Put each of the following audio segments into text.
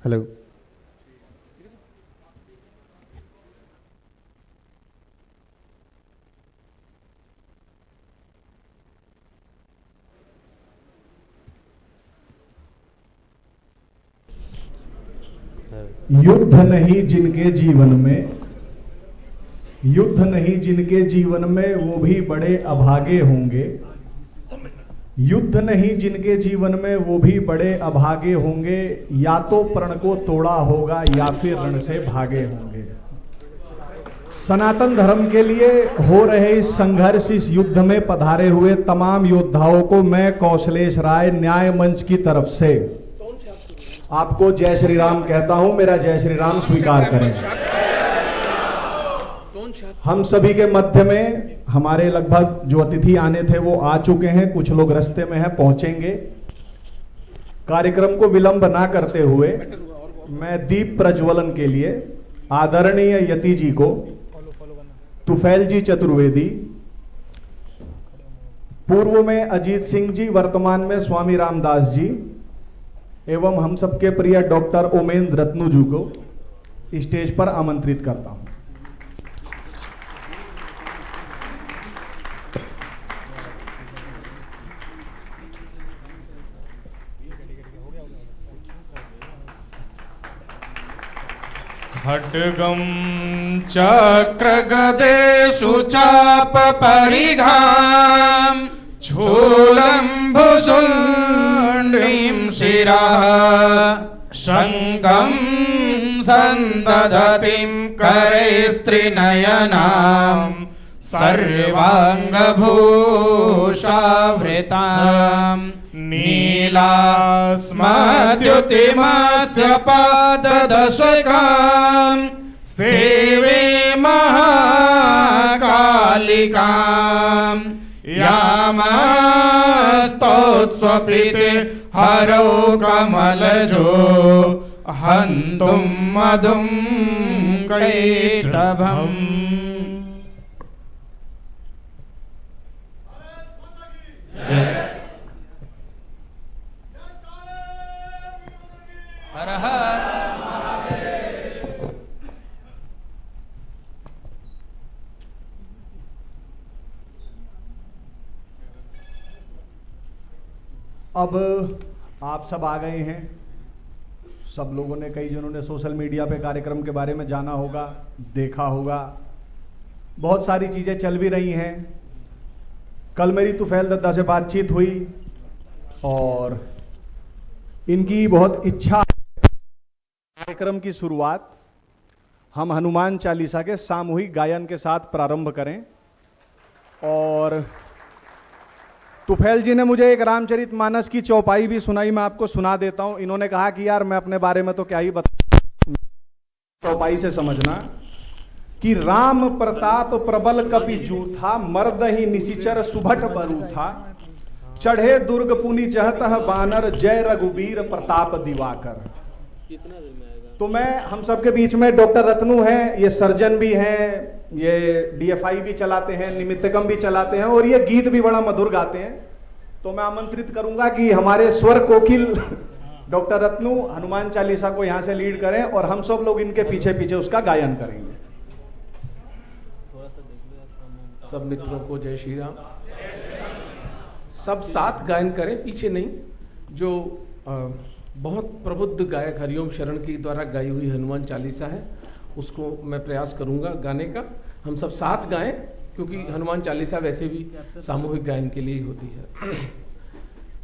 Hello. युद्ध नहीं जिनके जीवन में, युद्ध नहीं जिनके जीवन में वो भी बड़े अभागे होंगे। युद्ध नहीं जिनके जीवन में वो भी बड़े अभागे होंगे, या तो प्रण को तोड़ा होगा या फिर रण से भागे होंगे। सनातन धर्म के लिए हो रहे इस संघर्ष, इस युद्ध में पधारे हुए तमाम योद्धाओं को मैं कौशलेश राय न्याय मंच की तरफ से आपको जय श्री राम कहता हूं। मेरा जय श्री राम स्वीकार करें। हम सभी के मध्य में हमारे लगभग जो अतिथि आने थे वो आ चुके हैं, कुछ लोग रास्ते में हैं, पहुंचेंगे। कार्यक्रम को विलंब ना करते हुए मैं दीप प्रज्वलन के लिए आदरणीय यति जी को, तुफैल जी चतुर्वेदी, पूर्व में अजीत सिंह जी, वर्तमान में स्वामी रामदास जी, एवं हम सबके प्रिय डॉक्टर ओमेंद्र रत्नू जी को स्टेज पर आमंत्रित करता हूं। खड्गं चक्र गदेषु चाप परिघां शूलं भुशुण्डीं शिरः शङ्खं सन्दधतीं करैस्त्रिनयनां सर्वाङ्गभूषावृतां नीलास्मद्युतिमस्य पाददशकां सेवे महाकालिकां यामस्तोत्स्वपिते हरौ कमलजो हन्तुं मधुं कैटभम्। हर हर अब आप सब आ गए हैं। सब लोगों ने, कई जनों ने सोशल मीडिया पे कार्यक्रम के बारे में जाना होगा, देखा होगा। बहुत सारी चीजें चल भी रही हैं। कल मेरी तुफैल दद्दा से बातचीत हुई और इनकी बहुत इच्छा कार्यक्रम की शुरुआत हम हनुमान चालीसा के सामूहिक गायन के साथ प्रारंभ करें। और तुफैल जी ने मुझे एक रामचरितमानस की चौपाई भी सुनाई, मैं आपको सुना देता हूं। इन्होंने कहा कि यार मैं अपने बारे में तो क्या ही बता, चौपाई से समझना कि राम प्रताप प्रबल कपि जूथा, मर्द ही निशिचर सुभट बरू था, चढ़े दुर्ग पुनि जहतः बानर, जय रघुबीर प्रताप दिवाकर। तो मैं, हम सबके बीच में डॉक्टर रत्नू हैं, ये सर्जन भी हैं, ये डीएफआई भी चलाते हैं, निमित्तकम भी चलाते हैं और ये गीत भी बड़ा मधुर गाते हैं। तो मैं आमंत्रित करूंगा कि हमारे स्वर कोकिल डॉक्टर रत्नू हनुमान चालीसा को यहां से लीड करें और हम सब लोग इनके पीछे पीछे उसका गायन करेंगे। सब मित्रों को जय श्री राम। सब साथ गायन करें, पीछे नहीं। जो बहुत प्रबुद्ध गायक हरिओम शरण की द्वारा गाई हुई हनुमान चालीसा है, उसको मैं प्रयास करूंगा गाने का। हम सब साथ गाएं, क्योंकि हनुमान चालीसा वैसे भी सामूहिक गायन के लिए ही होती है।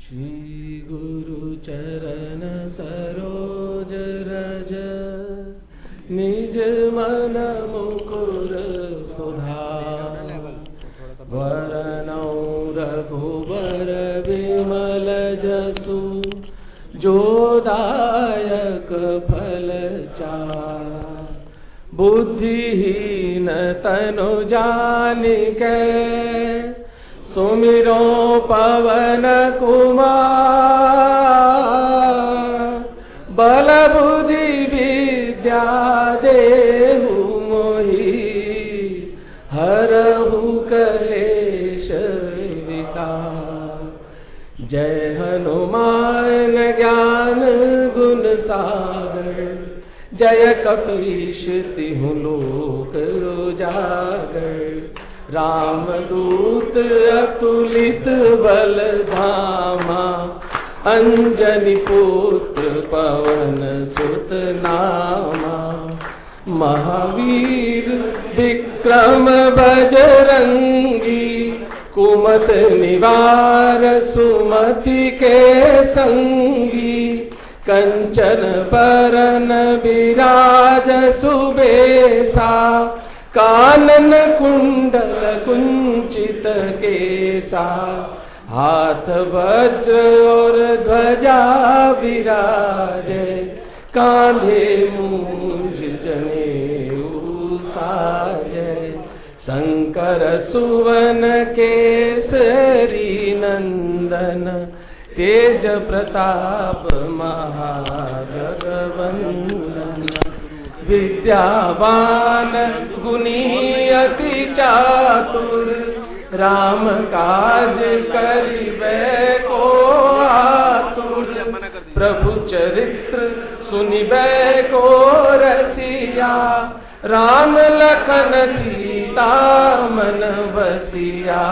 श्री गुरु चरण सरोज रज, निज मन मुकुर सुधार, वरनौ रघुबर विमल जसु, जो दायक फल चार। बुद्धिहीन तनु जानिके, सुमिरो पवन कुमार। बल बुद्धि विद्या देहु मोहि, हरहु कलेश विकार। जय हनुमान ज्ञान गुण सागर, जय कपीश तिहु लोक उजागर, रामदूत अतुलित बल धामा, अंजनी पुत्र पवन सुत नामा, महावीर विक्रम बजरंगी, कुमत निवार सुमति के संगी, कंचन बरन विराज सुबेसा, कानन कुंडल कुंचित केसा, हाथ वज्र और ध्वजा विराजे, कांधे मूंज जनेऊ साजे, शंकर सुवन केसरी नंदन, तेज प्रताप महाजगवंदन, विद्यावान गुणी अति चातुर, राम काज करिबे को आतुर, प्रभु चरित्र सुनिबे को रसिया, राम लखन सीता मन बसिया,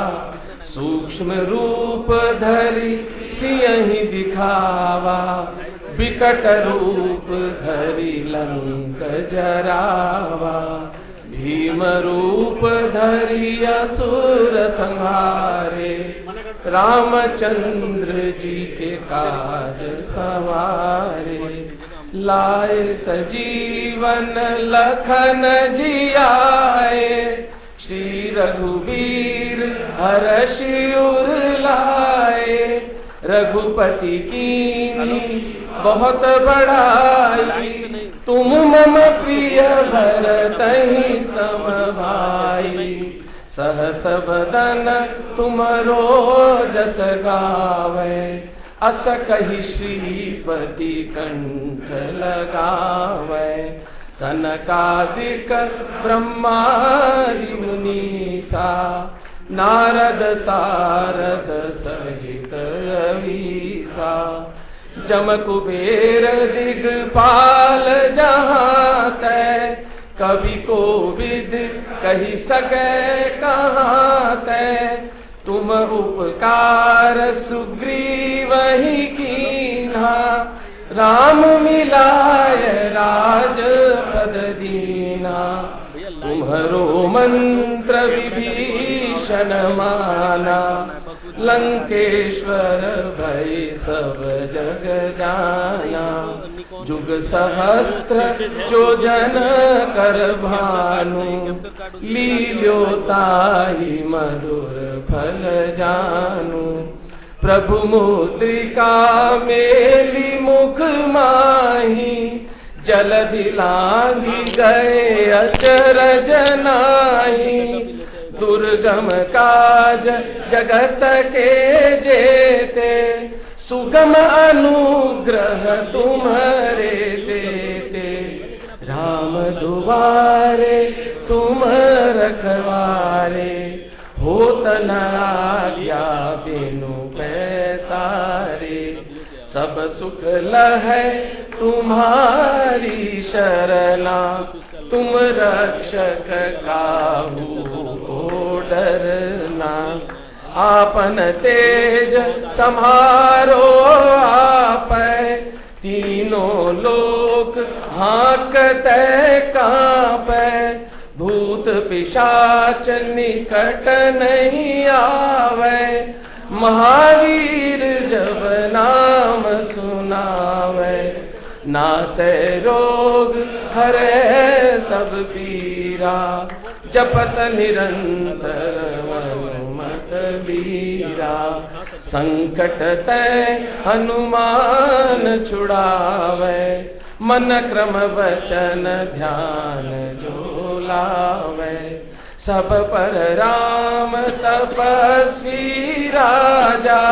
सूक्ष्म रूप धरि सियहि दिखावा, विकट रूप धरि लंक जरावा, भीम रूप धरि असुर संहारे, रामचंद्र जी के काज सवारे, लाए सजीवन लखन जियाए, श्री रघुवीर हर्षि उर लाए, रघुपति कीनी बहुत बड़ाई, तुम मम प्रिय भरतहि सम भाई, सहस बदन तुमरो जस गावे, अस कहि श्रीपति कंठ लगावे, सनकादिक ब्रह्मादि मुनीसा, नारद सारद सहित अवीसा, जम कुबेर दिगपाल जहाँ तै, कवि कोविद कही सके कहाँ तै, तुम उपकार सुग्रीव ही कीन्हा, राम मिलाय राजपद दीना, तुम्हरो मंत्र विभीषण माना, लंकेश्वर भय सब जग जाना, जुग सहस्त्र जो जन कर भानु, लील्योताहि मधुर फल जानु, प्रभु मुद्रिका मेली मुख माही, जलधि लांघि गए अचरज नाहि, दुर्गम काज जगत के जेते, सुगम अनुग्रह तुम्हारे देते, राम दुआरे तुम रखवारे, होत न आज्ञा बिनु पैसारे, सब सुख लहै तुम्हारी शरणा, तुम रक्षक काहू को डरना, आपन तेज सम्हारो आपै, तीनों लोक हाँकते कांपै, भूत पिशाच निकट नहीं आवे, महावीर जब नाम सुनावे, नासै रोग हरै सब पीरा, जपत निरंतर हनुमत बीरा, संकट तै हनुमान छुड़ावे, मन क्रम वचन ध्यान जो लावे, सब पर राम तपस्वी राजा,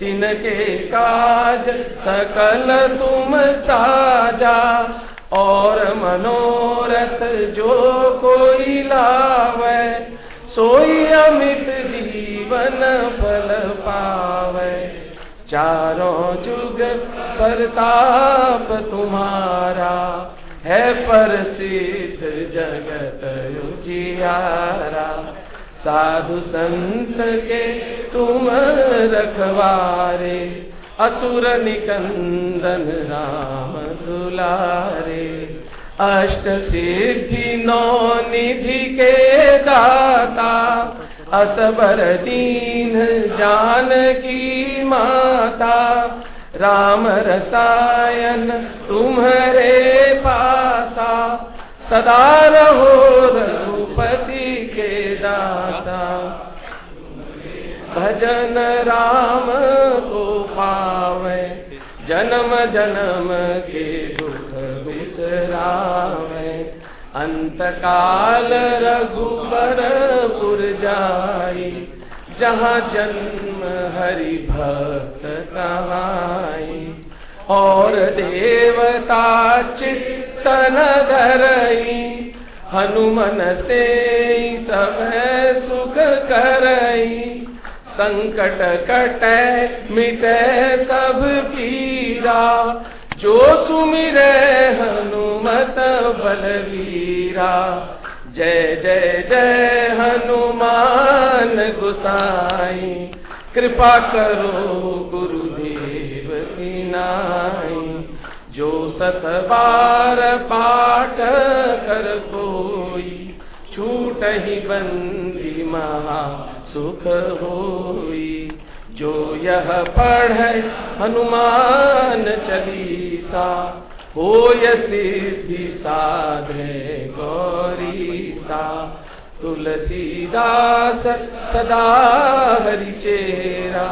तिनके काज सकल तुम साजा, और मनोरथ जो कोई लावे, सोई अमित जीवन फल पावे, चारों जुग प्रताप तुम्हारा, है प्रसिद्ध जगत उजियारा। साधु संत के तुम रखवारे, असुर निकंदन राम दुलारे। अष्ट सिद्धि नौ निधि के दाता, असबर दीन जानकी माता। राम रसायन तुम्हारे पासा, सदा रहो रघुपति के दासा। भजन राम को पावे, जन्म जन्म के दुख बिसरावे। अंत काल रघुबरपुर जाई, जहाँ जन्म हरि भक्त कहाई। और देवता चित्तन धरई, हनुमन से सब सुख करई। संकट कटे मिटे सब पीरा, जो सुमिरे हनुमत बलवीरा। जय जय जय हनुमान गोसाई, कृपा करो गुरुदेव की नाई। जो 7 बार पाठ कर कोई, छूट ही बंदी महा सुख होई। जो यह पढ़े हनुमान चालीसा, होय सिद्धि साधे गौरीसा। तुलसीदास सदा हरि चेरा,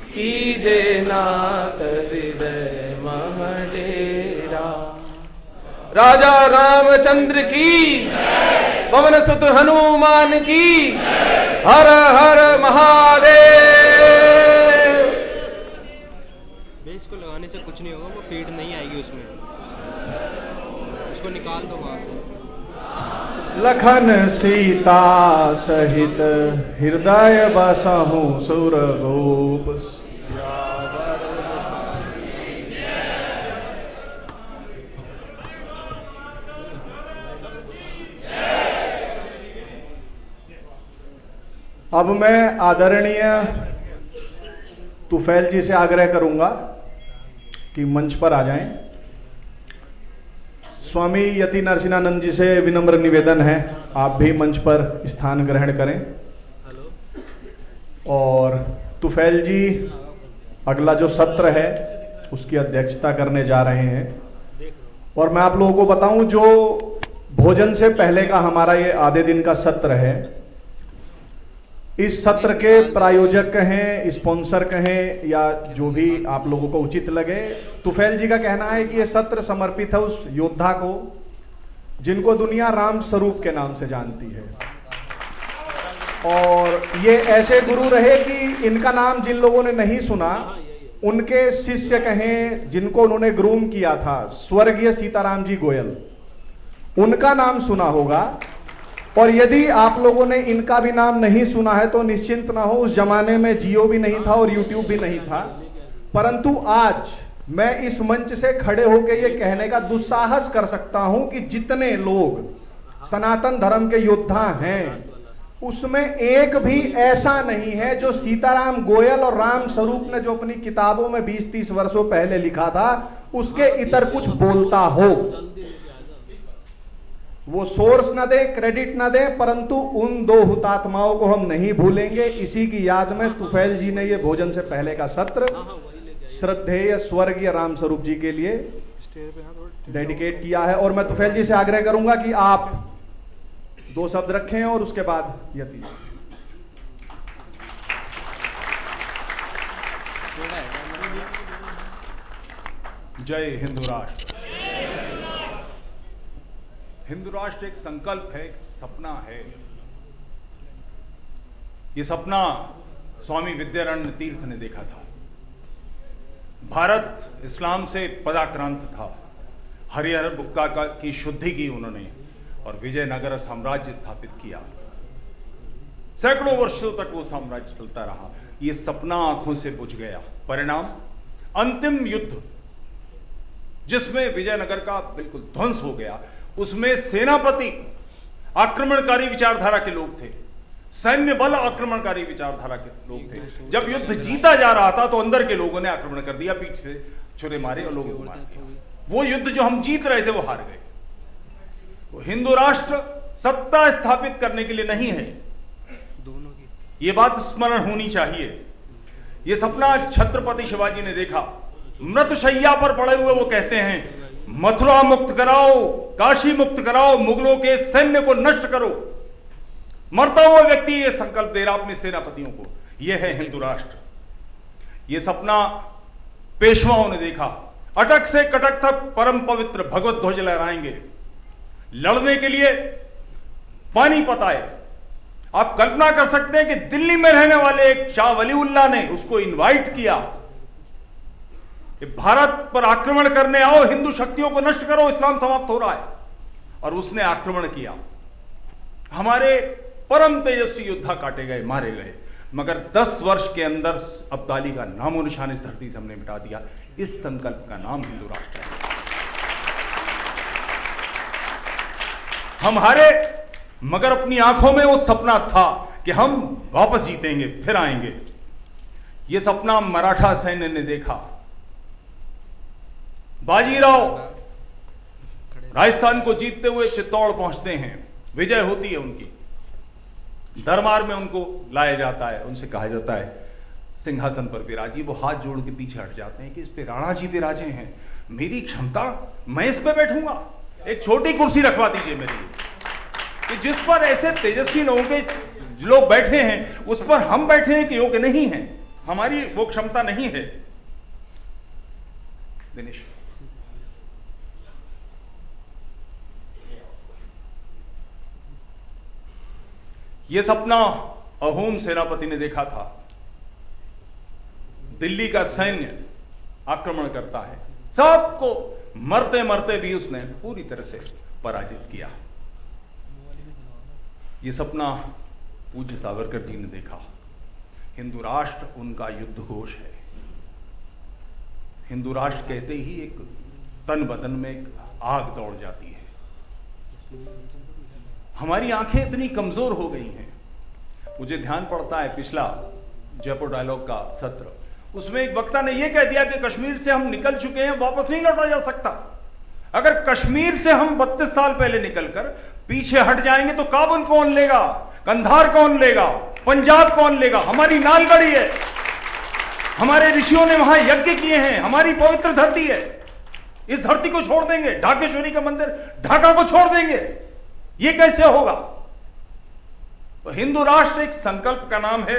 कीजे नाथ हृदय मह डेरा। राजा रामचंद्र की, पवन सुत हनुमान की। हर हर महादेव। बेस को लगाने से कुछ नहीं होगा, वो फीड नहीं आएगी उसमें, उसको निकाल दो वहां से। लखन सीता सहित हृदय बसहु सुरभूप। अब मैं आदरणीय तुफैल जी से आग्रह करूंगा कि मंच पर आ जाएं। स्वामी यति नरसिंहानंद जी से विनम्र निवेदन है, आप भी मंच पर स्थान ग्रहण करें। और तुफैल जी अगला जो सत्र है उसकी अध्यक्षता करने जा रहे हैं। और मैं आप लोगों को बताऊं, जो भोजन से पहले का हमारा ये आधे दिन का सत्र है, इस सत्र के प्रायोजक कहें, स्पॉन्सर कहें, या जो भी आप लोगों को उचित लगे, तुफैल जी का कहना है कि यह सत्र समर्पित है उस योद्धा को जिनको दुनिया राम स्वरूप के नाम से जानती है। और ये ऐसे गुरु रहे कि इनका नाम जिन लोगों ने नहीं सुना, उनके शिष्य कहें जिनको उन्होंने ग्रूम किया था, स्वर्गीय सीताराम जी गोयल, उनका नाम सुना होगा। और यदि आप लोगों ने इनका भी नाम नहीं सुना है तो निश्चिंत ना हो, उस जमाने में जियो भी नहीं था और यूट्यूब भी नहीं था। परंतु आज मैं इस मंच से खड़े होकर यह कहने का दुस्साहस कर सकता हूं कि जितने लोग सनातन धर्म के योद्धा हैं, उसमें एक भी ऐसा नहीं है जो सीताराम गोयल और राम स्वरूप ने जो अपनी किताबों में 20-30 वर्षों पहले लिखा था उसके इतर कुछ बोलता हो। वो सोर्स न दे, क्रेडिट न दे, परंतु उन 2 हुतात्माओं को हम नहीं भूलेंगे। इसी की याद में तुफैल जी ने ये भोजन से पहले का सत्र श्रद्धेय स्वर्गीय राम स्वरूप जी के लिए डेडिकेट किया है। और मैं तुफैल जी से आग्रह करूंगा कि आप 2 शब्द रखें और उसके बाद यति। जय हिंदू राष्ट्र। हिंदू राष्ट्र एक संकल्प है, एक सपना है। ये सपना स्वामी विद्यारण्य तीर्थ ने देखा था। भारत इस्लाम से पदाक्रांत था। हरिहर बुक्का की शुद्धि की उन्होंने और विजयनगर साम्राज्य स्थापित किया। सैकड़ों वर्षों तक वो साम्राज्य चलता रहा। ये सपना आंखों से बुझ गया। परिणाम अंतिम युद्ध जिसमें विजयनगर का बिल्कुल ध्वंस हो गया, उसमें सेनापति आक्रमणकारी विचारधारा के लोग थे, सैन्य बल आक्रमणकारी विचारधारा के लोग थे। जब युद्ध जीता जा रहा था तो अंदर के लोगों ने आक्रमण कर दिया, पीठ से छुरे मारे और लोगों को मार दिया। वो युद्ध जो हम जीत रहे थे वो हार गए। तो हिंदू राष्ट्र सत्ता स्थापित करने के लिए नहीं है, दोनों की ये बात स्मरण होनी चाहिए। ये सपना छत्रपति शिवाजी ने देखा। मृत शैया पर पड़े हुए वो कहते हैं, मथुरा मुक्त कराओ, काशी मुक्त कराओ, मुगलों के सैन्य को नष्ट करो। मरता हुआ व्यक्ति ये संकल्प दे रहा अपने सेनापतियों को। यह है हिंदू राष्ट्र। यह सपना पेशवाओं ने देखा। अटक से कटक तक परम पवित्र भगवत ध्वज लहराएंगे। लड़ने के लिए पानीपत आए। आप कल्पना कर सकते हैं कि दिल्ली में रहने वाले एक शाह वलीउल्लाह ने उसको इनवाइट किया कि भारत पर आक्रमण करने आओ, हिंदू शक्तियों को नष्ट करो, इस्लाम समाप्त हो रहा है। और उसने आक्रमण किया। हमारे परम तेजस्वी योद्धा काटे गए, मारे गए, मगर 10 वर्ष के अंदर अब्दाली का नामो निशान इस धरती से हमने मिटा दिया। इस संकल्प का नाम हिंदू राष्ट्र है। हम हारे, मगर अपनी आंखों में वो सपना था कि हम वापस जीतेंगे, फिर आएंगे। यह सपना मराठा सैन्य ने देखा। बाजीराव राजस्थान को जीतते हुए चित्तौड़ पहुंचते हैं, विजय होती है उनकी। दरबार में उनको लाया जाता है, उनसे कहा जाता है सिंहासन पर विराजिए। वो हाथ जोड़ के पीछे हट जाते हैं कि इस पे राणा जी विराजे हैं, मेरी क्षमता, मैं इस पे बैठूंगा, एक छोटी कुर्सी रखवा दीजिए मेरे लिए, कि जिस पर ऐसे तेजस्वी लोगों के लोग बैठे हैं उस पर हम बैठे हैं कि योग्य नहीं है, हमारी वो क्षमता नहीं है। दिनेश, यह सपना अहोम सेनापति ने देखा था। दिल्ली का सैन्य आक्रमण करता है, सबको मरते मरते भी उसने पूरी तरह से पराजित किया। यह सपना पूज्य सावरकर जी ने देखा। हिंदू राष्ट्र उनका युद्ध घोष है। हिंदू राष्ट्र कहते ही एक तन बदन में एक आग दौड़ जाती है। हमारी आंखें इतनी कमजोर हो गई हैं। मुझे ध्यान पड़ता है पिछला जयपुर डायलॉग का सत्र, उसमें एक वक्ता ने यह कह दिया कि कश्मीर से हम निकल चुके हैं, वापस नहीं लौटा जा सकता। अगर कश्मीर से हम 32 साल पहले निकलकर पीछे हट जाएंगे तो काबुल कौन लेगा, कंधार कौन लेगा, पंजाब कौन लेगा? हमारी नालगढ़ी है, हमारे ऋषियों ने वहां यज्ञ किए हैं, हमारी पवित्र धरती है। इस धरती को छोड़ देंगे? ढाकेश्वरी का मंदिर ढाका को छोड़ देंगे? यह कैसे होगा? तो हिंदू राष्ट्र एक संकल्प का नाम है।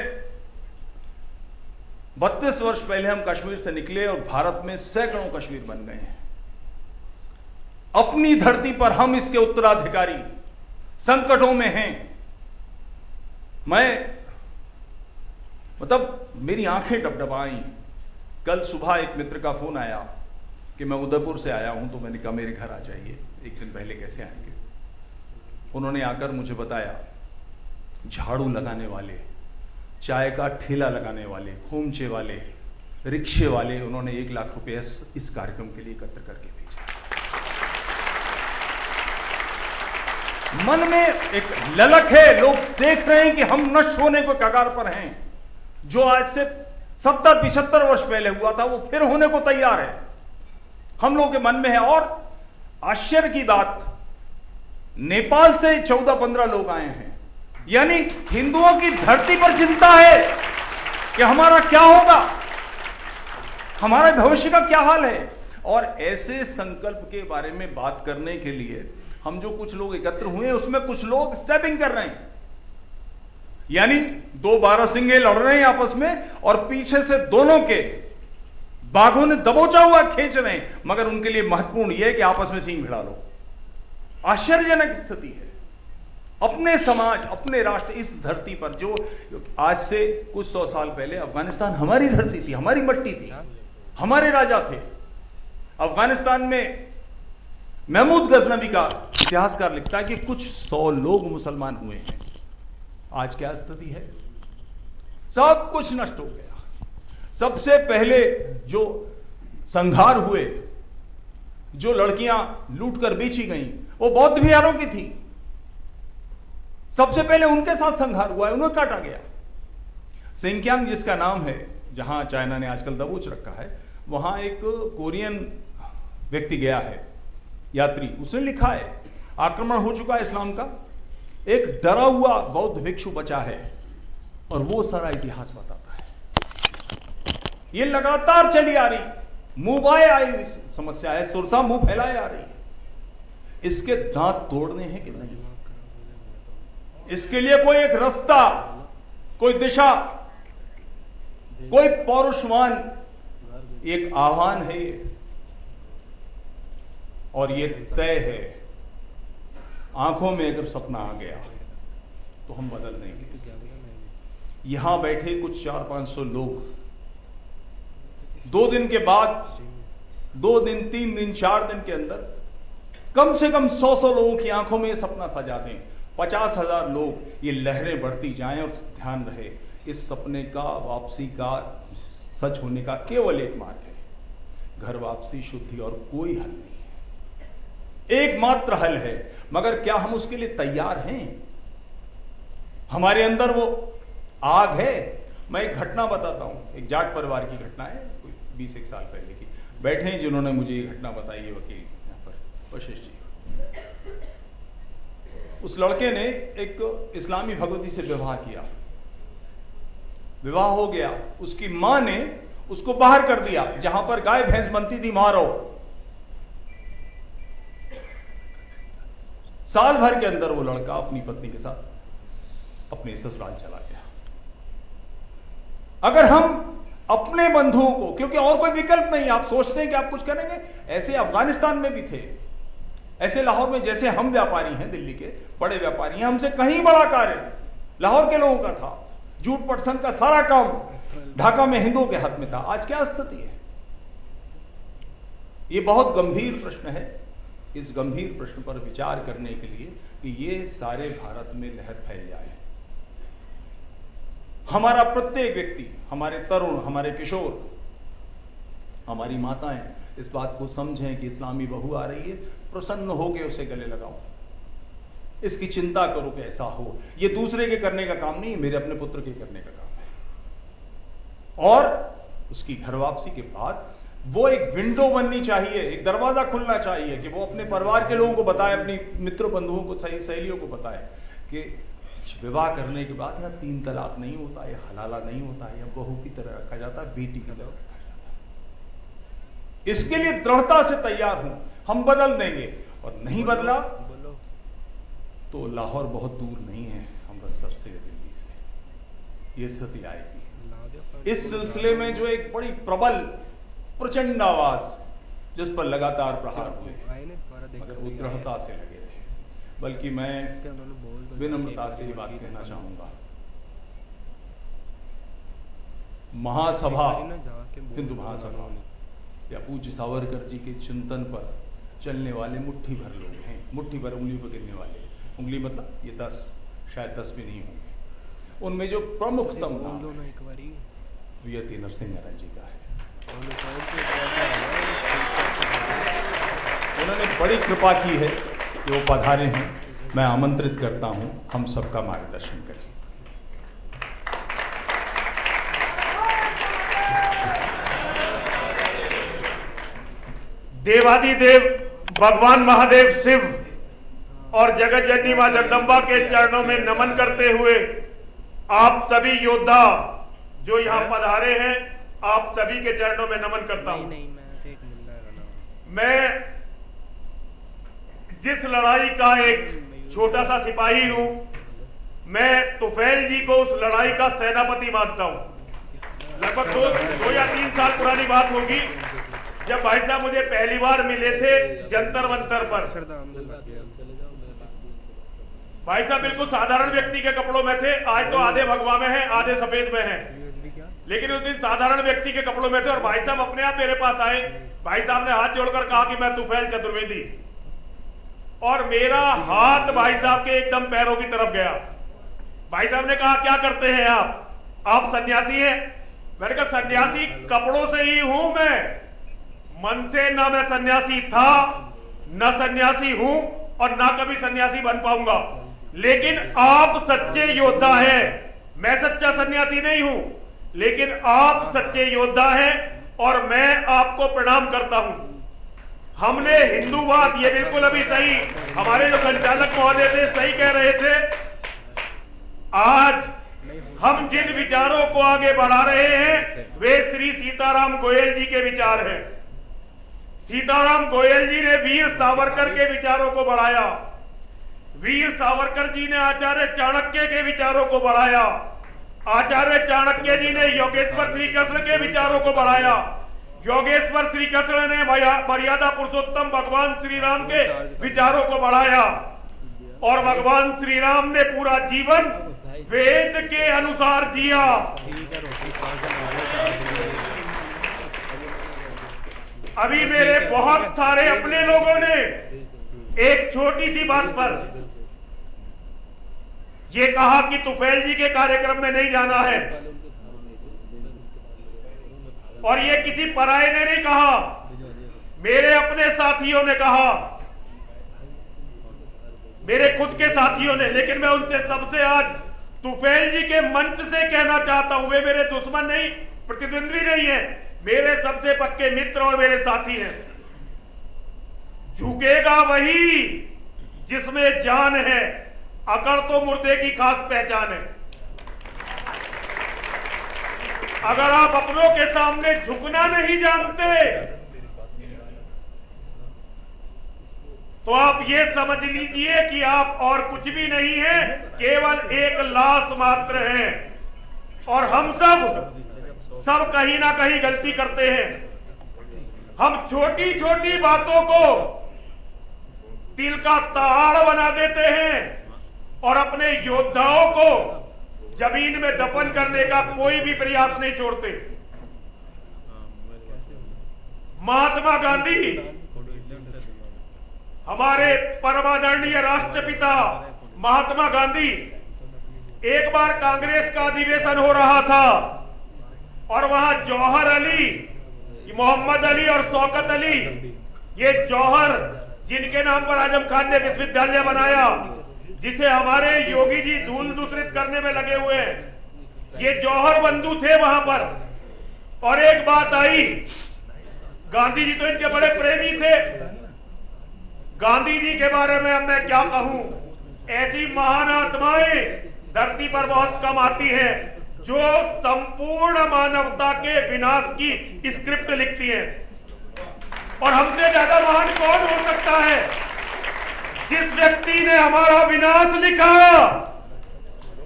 32 वर्ष पहले हम कश्मीर से निकले और भारत में सैकड़ों कश्मीर बन गए हैं। अपनी धरती पर हम इसके उत्तराधिकारी संकटों में हैं। मेरी आंखें डबडबाई। कल सुबह एक मित्र का फोन आया कि मैं उदयपुर से आया हूं, तो मैंने कहा मेरे घर आ जाइए। एक दिन पहले कैसे आएंगे? उन्होंने आकर मुझे बताया झाड़ू लगाने वाले, चाय का ठेला लगाने वाले, खोमचे वाले, रिक्शे वाले, उन्होंने 1 लाख रुपए इस कार्यक्रम के लिए एकत्र करके भेजा। मन में एक ललक है, लोग देख रहे हैं कि हम नष्ट होने को कगार पर हैं। जो आज से 70-75 वर्ष पहले हुआ था वो फिर होने को तैयार है, हम लोगों के मन में है। और आश्चर्य की बात, नेपाल से 14-15 लोग आए हैं। यानी हिंदुओं की धरती पर चिंता है कि हमारा क्या होगा, हमारे भविष्य का क्या हाल है। और ऐसे संकल्प के बारे में बात करने के लिए हम जो कुछ लोग एकत्र हुए हैं उसमें कुछ लोग स्टेपिंग कर रहे हैं, यानी 2 बारहसिंगे लड़ रहे हैं आपस में और पीछे से दोनों के बाघों ने दबोचा हुआ खींच रहे हैं, मगर उनके लिए महत्वपूर्ण यह है कि आपस में सींग भिड़ा लो। आश्चर्यजनक स्थिति है। अपने समाज, अपने राष्ट्र, इस धरती पर जो आज से कुछ 100 साल पहले अफगानिस्तान हमारी धरती थी, हमारी मट्टी थी, हमारे राजा थे। अफगानिस्तान में महमूद गजनवी का इतिहासकार लिखता है कि कुछ 100 लोग मुसलमान हुए हैं। आज क्या स्थिति है? सब कुछ नष्ट हो गया। सबसे पहले जो संघार हुए जो लड़कियां लूट कर बेची गईं, वो बौद्ध विहारों की थी। सबसे पहले उनके साथ संहार हुआ है, उन्हें काटा गया। सिंकियांग जिसका नाम है, जहां चाइना ने आजकल दबोच रखा है, वहां एक कोरियन व्यक्ति गया है, यात्री, उसने लिखा है आक्रमण हो चुका है इस्लाम का, एक डरा हुआ बौद्ध भिक्षु बचा है, और वो सारा इतिहास बताता है। ये लगातार चली आ रही मुंह आई हुई समस्या है, सुरसा मुंह फैलाए आ रही है। इसके दांत तोड़ने हैं कि नहीं, इसके लिए कोई एक रास्ता, कोई दिशा, कोई पौरुषवान एक आह्वान है ये, और ये तय है। आंखों में अगर सपना आ गया तो हम बदल देंगे। यहां बैठे कुछ 400-500 लोग 2 दिन के बाद, 2 दिन, 3 दिन, 4 दिन के अंदर कम से कम 100 लोगों की आंखों में ये सपना सजा दें। 50,000 लोग, ये लहरें बढ़ती जाएं। और ध्यान रहे, इस सपने का, वापसी का, सच होने का केवल एक मार्ग है, घर वापसी, शुद्धि, और कोई हल नहीं है। एकमात्र हल है, मगर क्या हम उसके लिए तैयार हैं? हमारे अंदर वो आग है? मैं एक घटना बताता हूं, एक जाट परिवार की घटना है, कोई 20 साल पहले की। बैठे हैं जिन्होंने मुझे ये घटना बताई है, वकील यहां पर वशिष्ठ जी। उस लड़के ने एक इस्लामी भगवती से विवाह किया, विवाह हो गया, उसकी मां ने उसको बाहर कर दिया, जहां पर गाय भैंस बनती थी मारो। साल भर के अंदर वो लड़का अपनी पत्नी के साथ अपने ससुराल चला गया। अगर हम अपने बंधुओं को, क्योंकि और कोई विकल्प नहीं, आप सोचते हैं कि आप कुछ करेंगे, ऐसे अफगानिस्तान में भी थे, ऐसे लाहौर में, जैसे हम व्यापारी हैं, दिल्ली के बड़े व्यापारी हैं, हमसे कहीं बड़ा कार्य लाहौर के लोगों का था। जूट पटसन का सारा काम ढाका में हिंदुओं के हाथ में था। आज क्या स्थिति है? यह बहुत गंभीर प्रश्न है। इस गंभीर प्रश्न पर विचार करने के लिए कि ये सारे भारत में लहर फैल जाए, हमारा प्रत्येक व्यक्ति, हमारे तरुण, हमारे किशोर, हमारी माताएं इस बात को समझें कि इस्लामी बहू आ रही है, प्रसन्न होकर उसे गले लगाओ, इसकी चिंता करो कि ऐसा हो। ये दूसरे के करने का काम नहीं, मेरे अपने पुत्र के करने का काम है। और उसकी घर वापसी के बाद वो एक विंडो बननी चाहिए, एक दरवाजा खुलना चाहिए कि वो अपने परिवार के लोगों को बताए, अपनी मित्र बंधुओं को, सही सहेलियों को बताए कि विवाह करने के बाद या 3 तलाक नहीं होता, या हलाला नहीं होता, या बहू की तरह रखा जाता, बेटी की तरह रखा जाता। इसके लिए दृढ़ता से तैयार हूं, हम बदल देंगे। और नहीं बदला तो लाहौर बहुत दूर नहीं है, अमृतसर से, दिल्ली से ये स्थिति आएगी। इस सिलसिले में जो एक बड़ी प्रबल, प्रचंड आवाज जिस पर लगातार प्रहार हुए, मगर वो दृढ़ता से लगे रहे। बल्कि मैं विनम्रता से ये बात कहना चाहूंगा, महासभा, हिंदू महासभा या पूज्य सावरकर जी के चिंतन पर चलने वाले मुट्ठी भर लोग हैं, मुट्ठी भर उंगली पर गिनने वाले, उंगली मतलब ये 10, शायद 10 भी नहीं होंगे। उनमें जो प्रमुखतम नाम वीयति नरसिंह जी का है। उन्होंने बड़ी कृपा की है कि वो पधारे हैं। मैं आमंत्रित करता हूं, हम सबका मार्गदर्शन करें। देवादिदेव भगवान महादेव शिव और जगत जननी मां जगदम्बा के चरणों में नमन करते हुए आप सभी योद्धा जो यहां पधारे हैं, आप सभी के चरणों में नमन करता हूं। मैं जिस लड़ाई का एक छोटा सा सिपाही हूं, मैं तुफैल जी को उस लड़ाई का सेनापति मानता हूं। लगभग 2 या 3 साल पुरानी बात होगी, जब भाई साहब मुझे पहली बार मिले थे जंतर मंतर पर। भाई साहब बिल्कुल साधारण व्यक्ति के कपड़ों में थे, आज तो आधे भगवा में हैं, आधे सफेद में हैं, लेकिन उस दिन साधारण व्यक्ति के कपड़ों में थे। और भाई साहब अपने आप मेरे पास आए, भाई साहब ने हाथ जोड़कर कहा कि मैं तुफैल चतुर्वेदी, और मेरा हाथ भाई साहब के एकदम पैरों की तरफ गया। भाई साहब ने कहा क्या करते हैं आप सन्यासी हैं? मैंने कहा सन्यासी कपड़ों से ही हूं मन से ना मैं सन्यासी था, न सन्यासी हूं और ना कभी सन्यासी बन पाऊंगा। लेकिन आप सच्चे योद्धा हैं। मैं सच्चा सन्यासी नहीं हूं, लेकिन आप सच्चे योद्धा हैं और मैं आपको प्रणाम करता हूं। हमने हिंदूवाद, ये बिल्कुल अभी सही हमारे जो संचालक महोदय थे सही कह रहे थे, आज हम जिन विचारों को आगे बढ़ा रहे हैं वे श्री सीताराम गोयल जी के विचार हैं। सीताराम गोयल जी ने वीर सावरकर के विचारों को बढ़ाया, वीर सावरकर जी ने आचार्य चाणक्य के विचारों को बढ़ाया, आचार्य चाणक्य जी ने योगेश्वर श्री कृष्ण के विचारों को बढ़ाया, योगेश्वर श्री कृष्ण ने मर्यादा पुरुषोत्तम भगवान श्री राम के विचारों को बढ़ाया और भगवान श्री राम ने पूरा जीवन वेद के अनुसार जिया। अभी मेरे बहुत सारे अपने लोगों ने एक छोटी सी बात पर यह कहा कि तुफैल जी के कार्यक्रम में नहीं जाना है, और ये किसी पराये ने नहीं कहा, मेरे अपने साथियों ने कहा, मेरे खुद के साथियों ने। लेकिन मैं उनसे सबसे आज तुफैल जी के मंच से कहना चाहता हूं, वे मेरे दुश्मन नहीं, प्रतिद्वंद्वी नहीं है, मेरे सबसे पक्के मित्र और मेरे साथी हैं। झुकेगा वही जिसमें जान है, अकड़ तो मुर्दे की खास पहचान है। अगर आप अपनों के सामने झुकना नहीं जानते तो आप ये समझ लीजिए कि आप और कुछ भी नहीं है, केवल एक लाश मात्र है। और हम सब कहीं ना कहीं गलती करते हैं। हम छोटी छोटी बातों को तिल का ताड़ बना देते हैं और अपने योद्धाओं को जमीन में दफन करने का कोई भी प्रयास नहीं छोड़ते। महात्मा गांधी, हमारे परमादरणीय राष्ट्रपिता महात्मा गांधी, एक बार कांग्रेस का अधिवेशन हो रहा था और वहां जौहर अली, मोहम्मद अली और शौकत अली, ये जौहर जिनके नाम पर आजम खान ने विश्वविद्यालय बनाया, जिसे हमारे योगी जी धूल दूषित करने में लगे हुए हैं, ये जौहर बंधु थे वहां पर। और एक बात आई, गांधी जी तो इनके बड़े प्रेमी थे। गांधी जी के बारे में अब मैं क्या कहूं, ऐसी महान आत्माएं धरती पर बहुत कम आती हैं जो संपूर्ण मानवता के विनाश की स्क्रिप्ट लिखती हैं। और हमसे ज्यादा महान कौन हो सकता है? जिस व्यक्ति ने हमारा विनाश लिखा,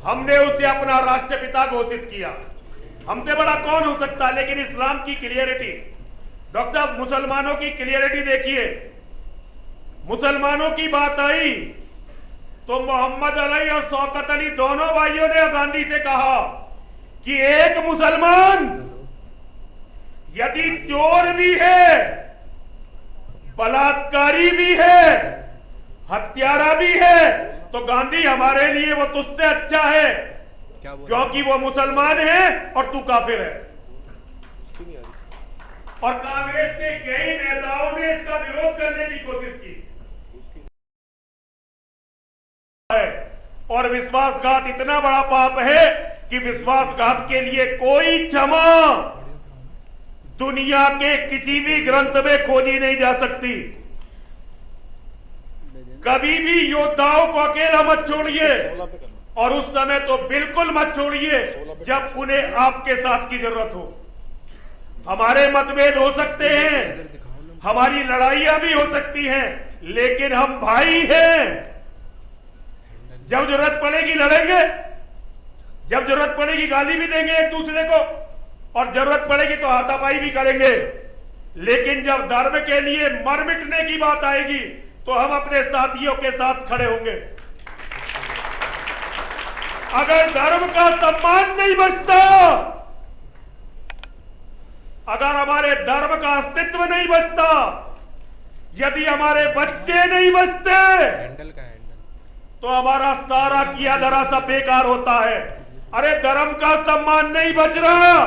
हमने उसे अपना राष्ट्रपिता घोषित किया। हमसे बड़ा कौन हो सकता है? लेकिन इस्लाम की क्लियरिटी, डॉक्टर साहब मुसलमानों की क्लियरिटी देखिए। मुसलमानों की बात आई तो मोहम्मद अली और शौकत अली दोनों भाइयों ने गांधी से कहा कि एक मुसलमान यदि चोर भी है, बलात्कारी भी है, हत्यारा भी है, तो गांधी हमारे लिए वो तुझसे अच्छा है, क्योंकि वो मुसलमान है और तू काफिर है। और कांग्रेस के कई नेताओं ने इसका विरोध करने की कोशिश की और विश्वासघात इतना बड़ा पाप है कि विश्वासघात के लिए कोई क्षमा दुनिया के किसी भी ग्रंथ में खोजी नहीं जा सकती। कभी भी योद्धाओं को अकेला मत छोड़िए, और उस समय तो बिल्कुल मत छोड़िए जब उन्हें आपके साथ की जरूरत हो। हमारे मतभेद हो सकते हैं, हमारी लड़ाइयां भी हो सकती हैं, लेकिन हम भाई हैं। जब जरूरत पड़ेगी लड़ेंगे, जब जरूरत पड़ेगी गाली भी देंगे एक दूसरे को, और जरूरत पड़ेगी तो हाथापाई भी करेंगे। लेकिन जब धर्म के लिए मर मिटने की बात आएगी तो हम अपने साथियों के साथ खड़े होंगे। अगर धर्म का सम्मान नहीं बचता, अगर हमारे धर्म का अस्तित्व नहीं बचता, यदि हमारे बच्चे नहीं बचते, तो हमारा सारा किया धरा सब बेकार होता है। अरे धर्म का सम्मान नहीं बच रहा,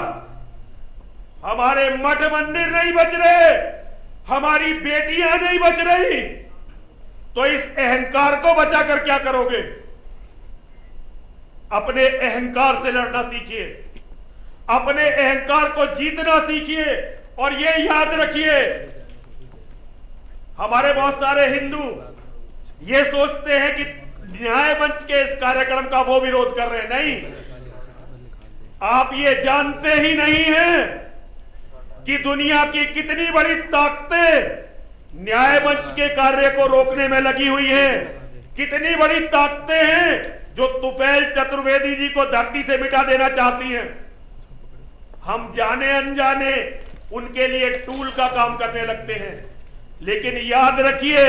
हमारे मठ मंदिर नहीं बच रहे, हमारी बेटियां नहीं बच रही, तो इस अहंकार को बचाकर क्या करोगे? अपने अहंकार से लड़ना सीखिए, अपने अहंकार को जीतना सीखिए। और ये याद रखिए, हमारे बहुत सारे हिंदू ये सोचते हैं कि न्याय मंच के इस कार्यक्रम का वो विरोध कर रहे हैं। नहीं, आप ये जानते ही नहीं हैं कि दुनिया की कितनी बड़ी ताकतें न्याय मंच के कार्य को रोकने में लगी हुई हैं। कितनी बड़ी ताकतें हैं जो तुफैल चतुर्वेदी जी को धरती से मिटा देना चाहती हैं। हम जाने अनजाने उनके लिए टूल का काम करने लगते हैं। लेकिन याद रखिए,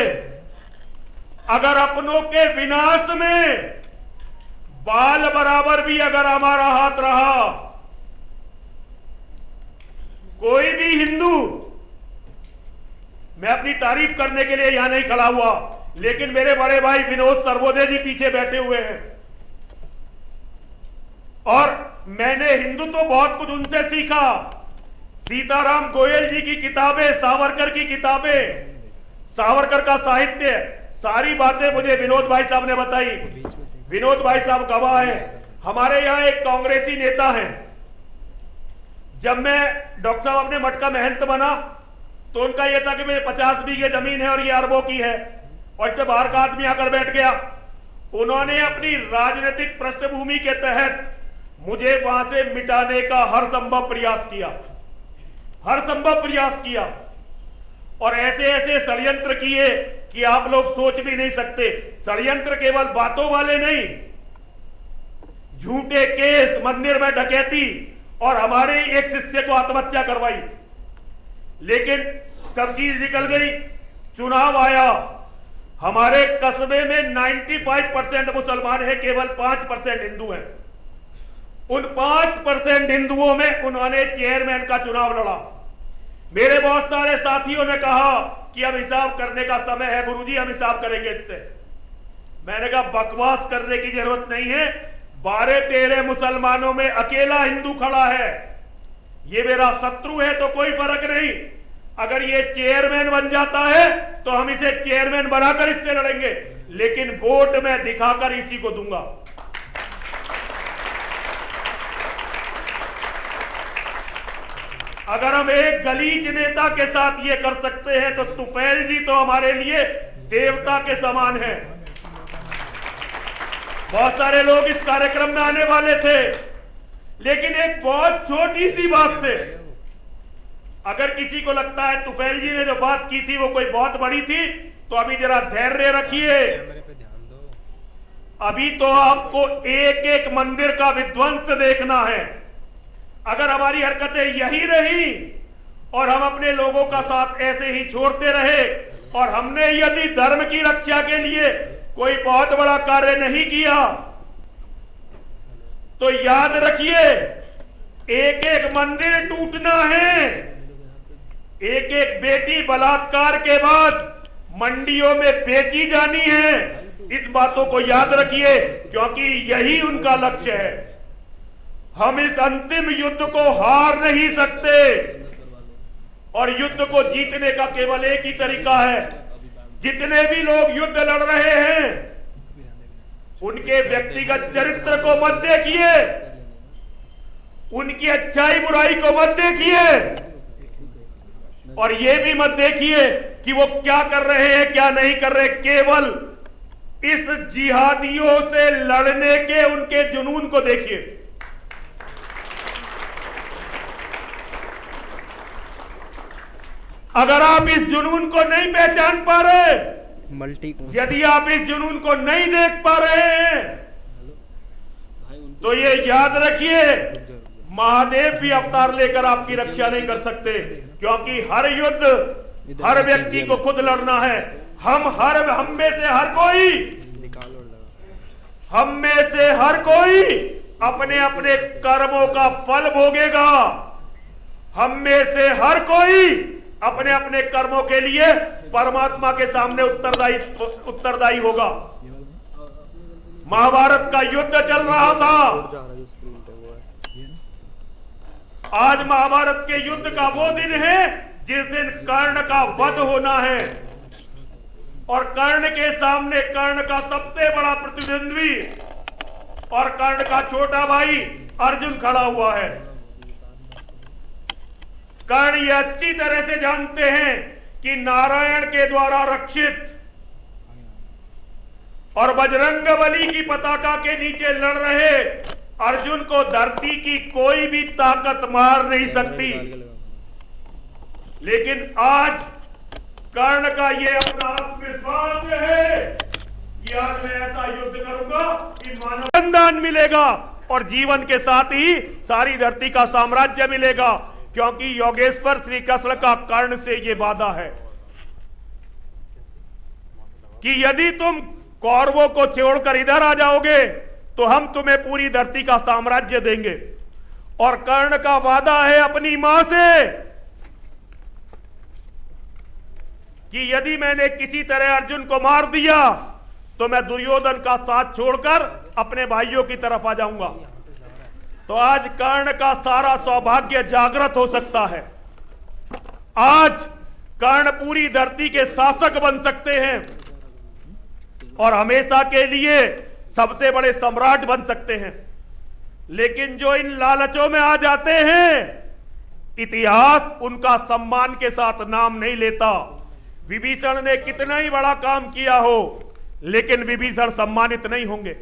अगर अपनों के विनाश में बाल बराबर भी अगर हमारा हाथ रहा, कोई भी हिंदू, मैं अपनी तारीफ करने के लिए यहां नहीं खड़ा हुआ, लेकिन मेरे बड़े भाई विनोद सर्वोदय जी पीछे बैठे हुए हैं और मैंने हिंदू तो बहुत कुछ उनसे सीखा। सीताराम गोयल जी की किताबें, सावरकर की किताबें, सावरकर का साहित्य, सारी बातें मुझे विनोद भाई साहब ने बताई। विनोद भाई साहब गवाह हैं। हमारे यहां एक कांग्रेसी नेता हैं, जब मैं डॉक्टर साहब अपने मठ का महंत बना तो उनका यह था कि मेरे 50 बीघे जमीन है और ये अरबों की है, और इससे बाहर का आदमी आकर बैठ गया। उन्होंने अपनी राजनीतिक पृष्ठभूमि के तहत मुझे वहां से मिटाने का हर संभव प्रयास किया, हर संभव प्रयास किया, और ऐसे ऐसे षड्यंत्र किए कि आप लोग सोच भी नहीं सकते। षड्यंत्र केवल बातों वाले नहीं, झूठे केस, मंदिर में डकैती, और हमारे एक शिष्य को आत्महत्या करवाई। लेकिन सब चीज निकल गई, चुनाव आया। हमारे कस्बे में 95% मुसलमान है, केवल 5% हिंदू हैं। उन 5% हिंदुओं में उन्होंने चेयरमैन का चुनाव लड़ा। मेरे बहुत सारे साथियों ने कहा कि अब हिसाब करने का समय है गुरुजी, हम हिसाब करेंगे इससे। मैंने कहा बकवास करने की जरूरत नहीं है, 12-13 मुसलमानों में अकेला हिंदू खड़ा है, ये मेरा शत्रु है तो कोई फर्क नहीं। अगर ये चेयरमैन बन जाता है तो हम इसे चेयरमैन बनाकर इससे लड़ेंगे, लेकिन वोट मैं दिखाकर इसी को दूंगा। अगर हम एक गलीच नेता के साथ ये कर सकते हैं तो तुफैल जी तो हमारे लिए देवता के समान हैं। बहुत सारे लोग इस कार्यक्रम में आने वाले थे, लेकिन एक बहुत छोटी सी बात से, अगर किसी को लगता है तुफैल जी ने जो बात की थी वो कोई बहुत बड़ी थी, तो अभी जरा धैर्य रखिए। अभी तो आपको एक एक मंदिर का विध्वंस देखना है। अगर हमारी हरकतें यही रही और हम अपने लोगों का साथ ऐसे ही छोड़ते रहे, और हमने यदि धर्म की रक्षा के लिए कोई बहुत बड़ा कार्य नहीं किया, तो याद रखिए एक एक मंदिर टूटना है, एक एक बेटी बलात्कार के बाद मंडियों में बेची जानी है। इस बातों को याद रखिए, क्योंकि यही उनका लक्ष्य है। हम इस अंतिम युद्ध को हार नहीं सकते, और युद्ध को जीतने का केवल एक ही तरीका है। जितने भी लोग युद्ध लड़ रहे हैं उनके व्यक्तिगत चरित्र को मत देखिए, उनकी अच्छाई बुराई को मत देखिए, और यह भी मत देखिए कि वो क्या कर रहे हैं क्या नहीं कर रहे। केवल इस जिहादियों से लड़ने के उनके जुनून को देखिए। अगर आप इस जुनून को नहीं पहचान पा रहे, यदि आप इस जुनून को नहीं देख पा रहे हैं, तो ये याद रखिए महादेव भी अवतार लेकर आपकी रक्षा नहीं कर सकते, क्योंकि हर युद्ध हर व्यक्ति को खुद लड़ना है। हम में से हर कोई अपने अपने कर्मों का फल भोगेगा। हम में से हर कोई अपने अपने कर्मों के लिए परमात्मा के सामने उत्तरदायी होगा। महाभारत का युद्ध चल रहा था, आज महाभारत के युद्ध का वो दिन है जिस दिन कर्ण का वध होना है और कर्ण के सामने कर्ण का सबसे बड़ा प्रतिद्वंद्वी और कर्ण का छोटा भाई अर्जुन खड़ा हुआ है। कर्ण ये अच्छी तरह से जानते हैं कि नारायण के द्वारा रक्षित और बजरंगबली की पताका के नीचे लड़ रहे अर्जुन को धरती की कोई भी ताकत मार नहीं सकती। लेकिन आज कर्ण का यह अपना आत्मविश्वास है कि आज मैं ऐसा युद्ध करूंगा कि मानव वरदान मिलेगा और जीवन के साथ ही सारी धरती का साम्राज्य मिलेगा, क्योंकि योगेश्वर श्री कृष्ण का कर्ण से यह वादा है कि यदि तुम कौरवों को छोड़कर इधर आ जाओगे तो हम तुम्हें पूरी धरती का साम्राज्य देंगे। और कर्ण का वादा है अपनी मां से कि यदि मैंने किसी तरह अर्जुन को मार दिया तो मैं दुर्योधन का साथ छोड़कर अपने भाइयों की तरफ आ जाऊंगा। तो आज कर्ण का सारा सौभाग्य जागृत हो सकता है। आज कर्ण पूरी धरती के शासक बन सकते हैं और हमेशा के लिए सबसे बड़े सम्राट बन सकते हैं। लेकिन जो इन लालचों में आ जाते हैं, इतिहास उनका सम्मान के साथ नाम नहीं लेता। विभीषण ने कितना ही बड़ा काम किया हो, लेकिन विभीषण सम्मानित नहीं होंगे।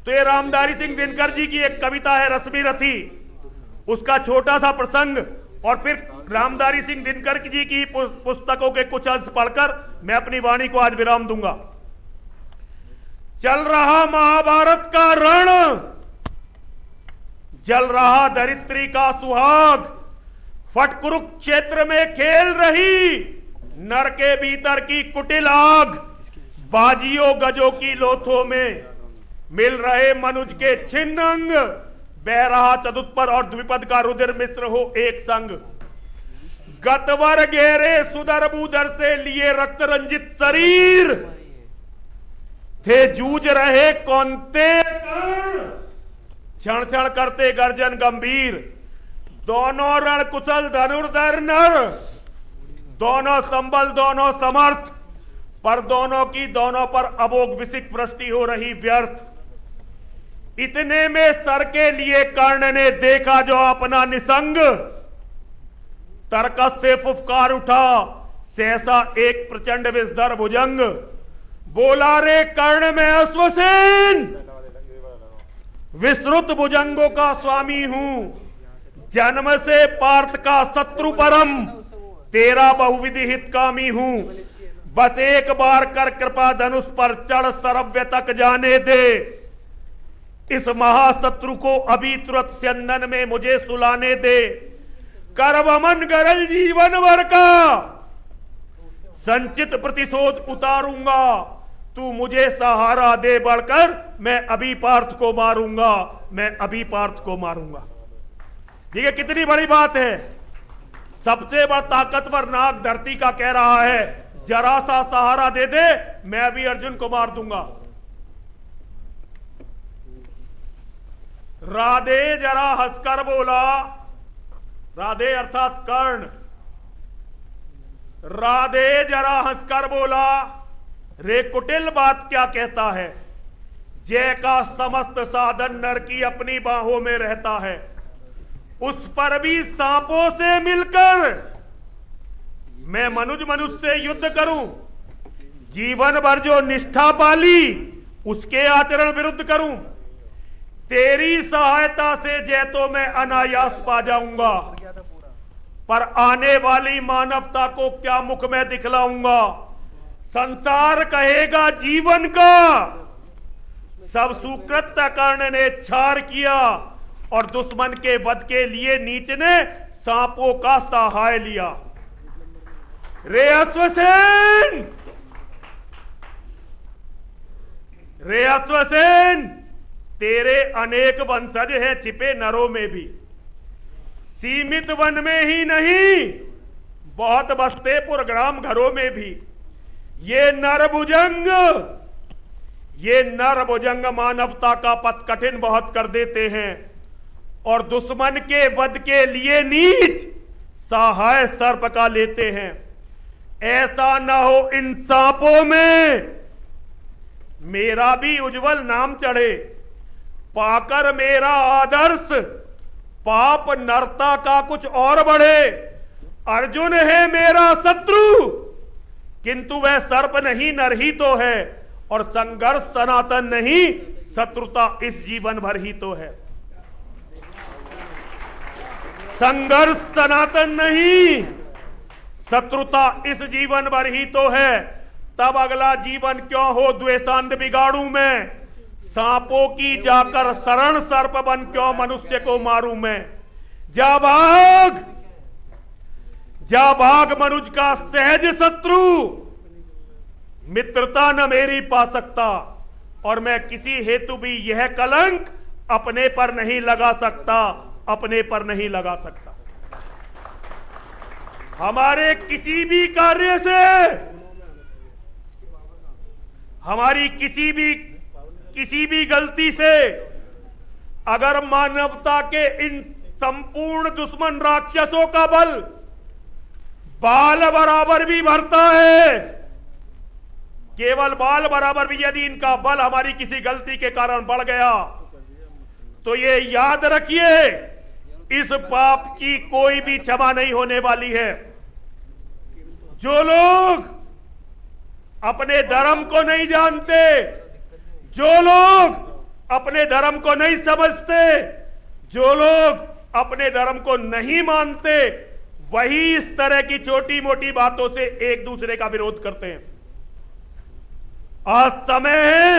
तो ये रामधारी सिंह दिनकर जी की एक कविता है रश्मि रथी, उसका छोटा सा प्रसंग और फिर रामधारी सिंह दिनकर जी की पुस्तकों के कुछ अंश पढ़कर मैं अपनी वाणी को आज विराम दूंगा। चल रहा महाभारत का रण, जल रहा धरित्री का सुहाग, फट कुरुक्षेत्र में खेल रही नर के भीतर की कुटिल आग, बाजियों गजों की लोथों में मिल रहे मनुज के छिन्न अंग, बह रहा चतुष्पद और द्विपद का रुधिर मिश्र हो एक संग। गतवर गहरे सुदर बूदर से लिए रक्त रंजित शरीर, थे जूझ रहे कौनते क्षण क्षण करते गर्जन गंभीर। दोनों रण कुशल धनुर्धर नर, दोनों संबल दोनों समर्थ, पर दोनों की दोनों पर अमोघ विसिक वृष्टि हो रही व्यर्थ। इतने में सर के लिए कर्ण ने देखा जो अपना निसंग, तर्कस से फुफकार उठा सहसा एक प्रचंड विषधर भुजंग। बोला रे कर्ण में अश्वसेन, विस्तृत भुजंगों का स्वामी हूं, जन्म से पार्थ का शत्रु परम, तेरा बहुविधि हितकामी हूं। बस एक बार कर कृपा धनुष पर चढ़ सरव्य तक जाने दे, इस महाशत्रु को अभी तुरंत स्यंदन में मुझे सुलाने दे। कर वमन गरल जीवन भर का, संचित प्रतिशोध उतारूंगा, तू मुझे सहारा दे बढ़कर, मैं अभी पार्थ को मारूंगा, मैं अभी पार्थ को मारूंगा। देखिए कितनी बड़ी बात है। सबसे बड़ा ताकतवर नाग धरती का कह रहा है जरा सा सहारा दे दे, मैं अभी अर्जुन को मार दूंगा। राधे जरा हंसकर बोला, राधे अर्थात कर्ण, राधे जरा हंसकर बोला, रे कुटिल बात क्या कहता है। जय का समस्त साधन नर की अपनी बाहों में रहता है, उस पर भी सांपों से मिलकर मैं मनुष्य से युद्ध करूं। जीवन भर जो निष्ठा पाली उसके आचरण विरुद्ध करूं। तेरी सहायता से जय तो मैं अनायास पा जाऊंगा, पर आने वाली मानवता को क्या मुख में दिखलाऊंगा। संसार कहेगा जीवन का, सब सुकृत्य कर्ण ने छार किया और दुश्मन के वध के लिए नीच ने सांपों का सहाय लिया। रे अश्वसेन, रे अश्वसेन, तेरे अनेक वंशज हैं छिपे नरों में भी, सीमित वन में ही नहीं बहुत बसते पुरग्राम घरों में भी। ये नरभुजंग, ये नरभुजंग मानवता का पथ कठिन बहुत कर देते हैं और दुश्मन के वध के लिए नीच सहाय सर्प का लेते हैं। ऐसा न हो इन सांपों में मेरा भी उज्जवल नाम चढ़े, पाकर मेरा आदर्श पाप नरता का कुछ और बढ़े। अर्जुन है मेरा शत्रु किंतु वह सर्प नहीं नर ही तो है, और संघर्ष सनातन नहीं शत्रुता इस जीवन भर ही तो है। संघर्ष सनातन नहीं शत्रुता इस जीवन भर ही तो है। तब अगला जीवन क्यों हो द्वेषांध बिगाड़ू मैं, सांपों की जाकर शरण सर्प बन क्यों मनुष्य को मारूं मैं। जा भाग मनुज का सहज शत्रु, मित्रता न मेरी पा सकता, और मैं किसी हेतु भी यह कलंक अपने पर नहीं लगा सकता, अपने पर नहीं लगा सकता। हमारे किसी भी कार्य से, हमारी किसी भी गलती से अगर मानवता के इन संपूर्ण दुश्मन राक्षसों का बल बाल बराबर भी बढ़ता है, केवल बाल बराबर भी यदि इनका बल हमारी किसी गलती के कारण बढ़ गया, तो ये याद रखिए इस पाप की कोई भी क्षमा नहीं होने वाली है। जो लोग अपने धर्म को नहीं जानते, जो लोग अपने धर्म को नहीं समझते, जो लोग अपने धर्म को नहीं मानते, वही इस तरह की छोटी मोटी बातों से एक दूसरे का विरोध करते हैं। आज समय है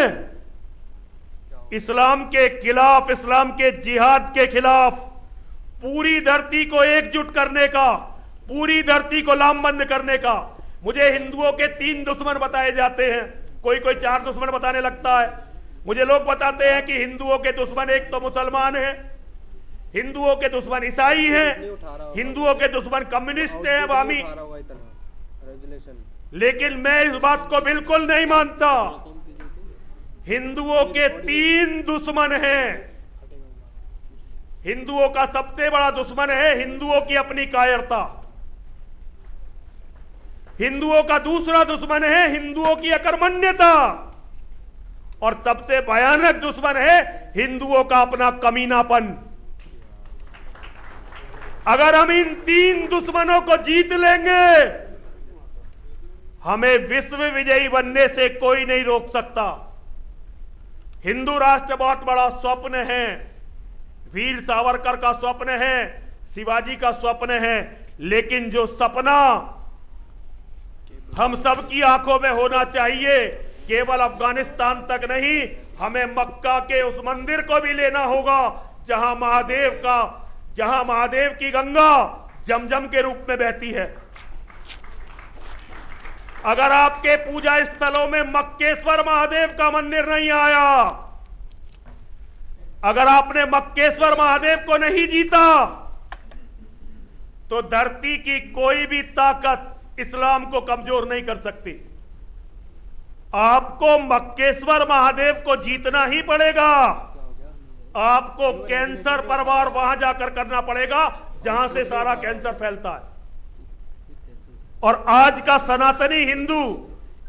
इस्लाम के खिलाफ, इस्लाम के जिहाद के खिलाफ पूरी धरती को एकजुट करने का, पूरी धरती को लामबंद करने का। मुझे हिंदुओं के 3 दुश्मन बताए जाते हैं, कोई 4 दुश्मन बताने लगता है। मुझे लोग बताते हैं कि हिंदुओं के दुश्मन एक तो मुसलमान हैं, हिंदुओं के दुश्मन ईसाई हैं, हिंदुओं के दुश्मन कम्युनिस्ट हैं, वामी। लेकिन मैं इस बात को बिल्कुल नहीं मानता। हिंदुओं के 3 दुश्मन हैं। हिंदुओं का सबसे बड़ा दुश्मन है हिंदुओं की अपनी कायरता। हिंदुओं का दूसरा दुश्मन है हिंदुओं की अकर्मण्यता, और सबसे भयानक दुश्मन है हिंदुओं का अपना कमीनापन। अगर हम इन 3 दुश्मनों को जीत लेंगे, हमें विश्व विजयी बनने से कोई नहीं रोक सकता। हिंदू राष्ट्र बहुत बड़ा स्वप्न है, वीर सावरकर का स्वप्न है, शिवाजी का स्वप्न है, लेकिन जो सपना हम सबकी आंखों में होना चाहिए, केवल अफगानिस्तान तक नहीं, हमें मक्का के उस मंदिर को भी लेना होगा जहां महादेव की गंगा जमजम के रूप में बहती है। अगर आपके पूजा स्थलों में मक्केश्वर महादेव का मंदिर नहीं आया, अगर आपने मक्केश्वर महादेव को नहीं जीता, तो धरती की कोई भी ताकत इस्लाम को कमजोर नहीं कर सकती। आपको मक्केश्वर महादेव को जीतना ही पड़ेगा। आपको कैंसर पर वार वहां जाकर करना पड़ेगा जहां से सारा कैंसर फैलता है। और आज का सनातनी हिंदू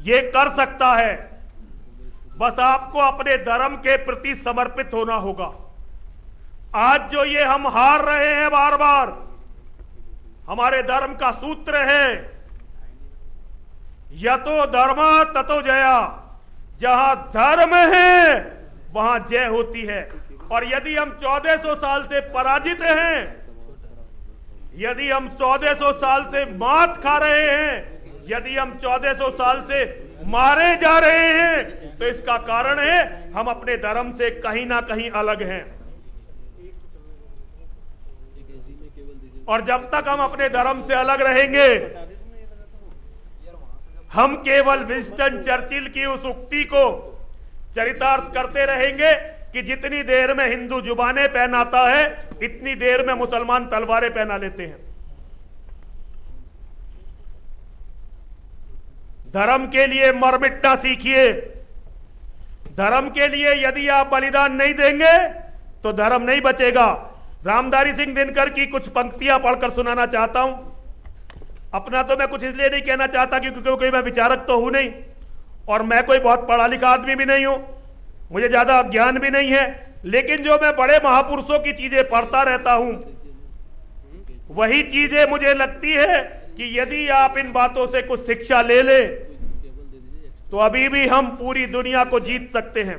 ये कर सकता है। बस आपको अपने धर्म के प्रति समर्पित होना होगा। आज जो ये हम हार रहे हैं बार बार, हमारे धर्म का सूत्र है यतो धर्म ततो जया। जहां धर्म है वहां जय होती है। और यदि हम 1400 साल से पराजित हैं, यदि हम 1400 साल से मात खा रहे हैं, यदि हम 1400 साल से मारे जा रहे हैं, तो इसका कारण है हम अपने धर्म से कहीं ना कहीं अलग हैं। और जब तक हम अपने धर्म से अलग रहेंगे, हम केवल विंस्टन चर्चिल की उस उक्ति को चरितार्थ करते रहेंगे कि जितनी देर में हिंदू जुबानें पहनाता है, इतनी देर में मुसलमान तलवारें पहना लेते हैं। धर्म के लिए मर मिटना सीखिए। धर्म के लिए यदि आप बलिदान नहीं देंगे तो धर्म नहीं बचेगा। रामधारी सिंह दिनकर की कुछ पंक्तियां पढ़कर सुनाना चाहता हूं। अपना तो मैं कुछ इसलिए नहीं कहना चाहता क्योंकि कोई मैं विचारक तो हूं नहीं, और मैं कोई बहुत पढ़ा लिखा आदमी भी नहीं हूं, मुझे ज्यादा ज्ञान भी नहीं है, लेकिन जो मैं बड़े महापुरुषों की चीजें पढ़ता रहता हूं, वही चीजें मुझे लगती है कि यदि आप इन बातों से कुछ शिक्षा ले ले तो अभी भी हम पूरी दुनिया को जीत सकते हैं।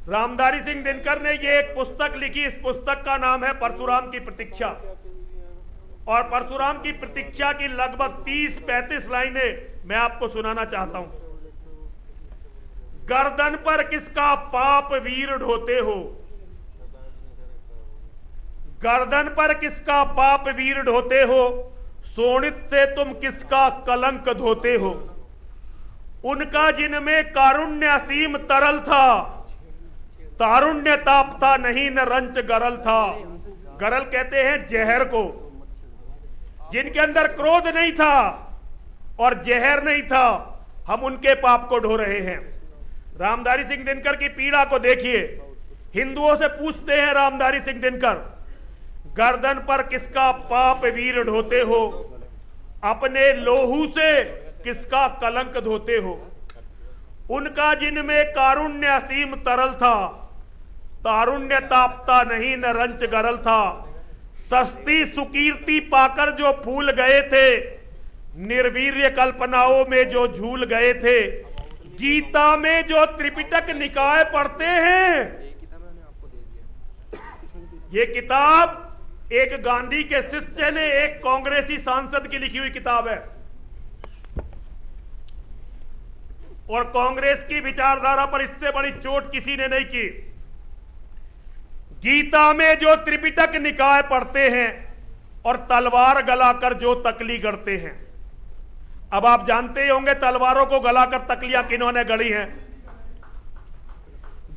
रामधारी सिंह दिनकर ने ये एक पुस्तक लिखी, इस पुस्तक का नाम है परशुराम की प्रतीक्षा, और परशुराम की प्रतीक्षा की लगभग 30-35 लाइनें मैं आपको सुनाना चाहता हूं। गर्दन पर किसका पाप वीर ढोते हो, गर्दन पर किसका पाप वीर ढोते हो, शोणित से तुम किसका कलंक धोते हो। उनका जिनमें कारुण्य असीम तरल था, तारुण्य तापता नहीं न रंच गरल था। गरल कहते हैं जहर को। जिनके अंदर क्रोध नहीं था और जहर नहीं था, हम उनके पाप को ढो रहे हैं। रामधारी सिंह दिनकर की पीड़ा को देखिए। हिंदुओं से पूछते हैं रामधारी सिंह दिनकर, गर्दन पर किसका पाप वीर ढोते हो, अपने लोहू से किसका कलंक धोते हो। उनका जिनमें कारुण्य असीम तरल था, तारुण्य तापता नहीं न रंच गरल था। सस्ती सुकीर्ति पाकर जो फूल गए थे, निर्वीर्य कल्पनाओं में जो झूल गए थे। गीता में जो त्रिपिटक निकाय पढ़ते हैं, ये किताब एक गांधी के शिष्य ने एक कांग्रेसी सांसद की लिखी हुई किताब है, और कांग्रेस की विचारधारा पर इससे बड़ी चोट किसी ने नहीं की। गीता में जो त्रिपिटक निकाय पढ़ते हैं और तलवार गलाकर जो तकली गढ़ते हैं। अब आप जानते ही होंगे तलवारों को गलाकर तकलियां किन्होंने गढ़ी हैं।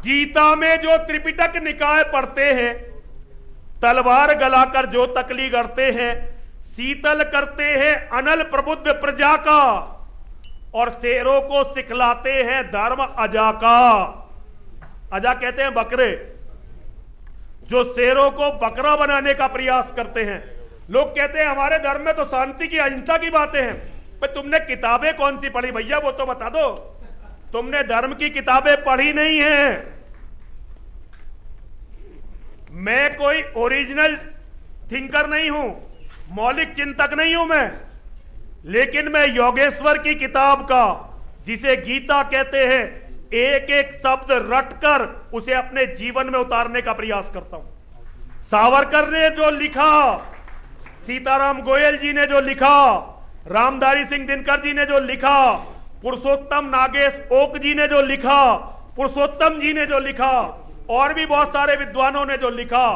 गीता में जो त्रिपिटक निकाय पढ़ते हैं, तलवार गलाकर जो तकली गढ़ते हैं, शीतल करते हैं अनल प्रबुद्ध प्रजा का, और शेरों को सिखलाते हैं धर्म अजा का। अजा कहते हैं बकरे, जो शेरों को बकरा बनाने का प्रयास करते हैं। लोग कहते हैं हमारे धर्म में तो शांति की अहिंसा की बातें हैं। भाई तुमने किताबें कौन सी पढ़ी भैया, वो तो बता दो। तुमने धर्म की किताबें पढ़ी नहीं है। मैं कोई ओरिजिनल थिंकर नहीं हूं, मौलिक चिंतक नहीं हूं मैं, लेकिन मैं योगेश्वर की किताब का, जिसे गीता कहते हैं, एक एक शब्द रटकर उसे अपने जीवन में उतारने का प्रयास करता हूं। सावरकर ने जो लिखा, सीताराम गोयल जी ने जो लिखा, रामधारी सिंह दिनकर जी ने जो लिखा, पुरुषोत्तम नागेश ओक जी ने जो लिखा, पुरुषोत्तम जी ने जो लिखा, और भी बहुत सारे विद्वानों ने जो लिखा,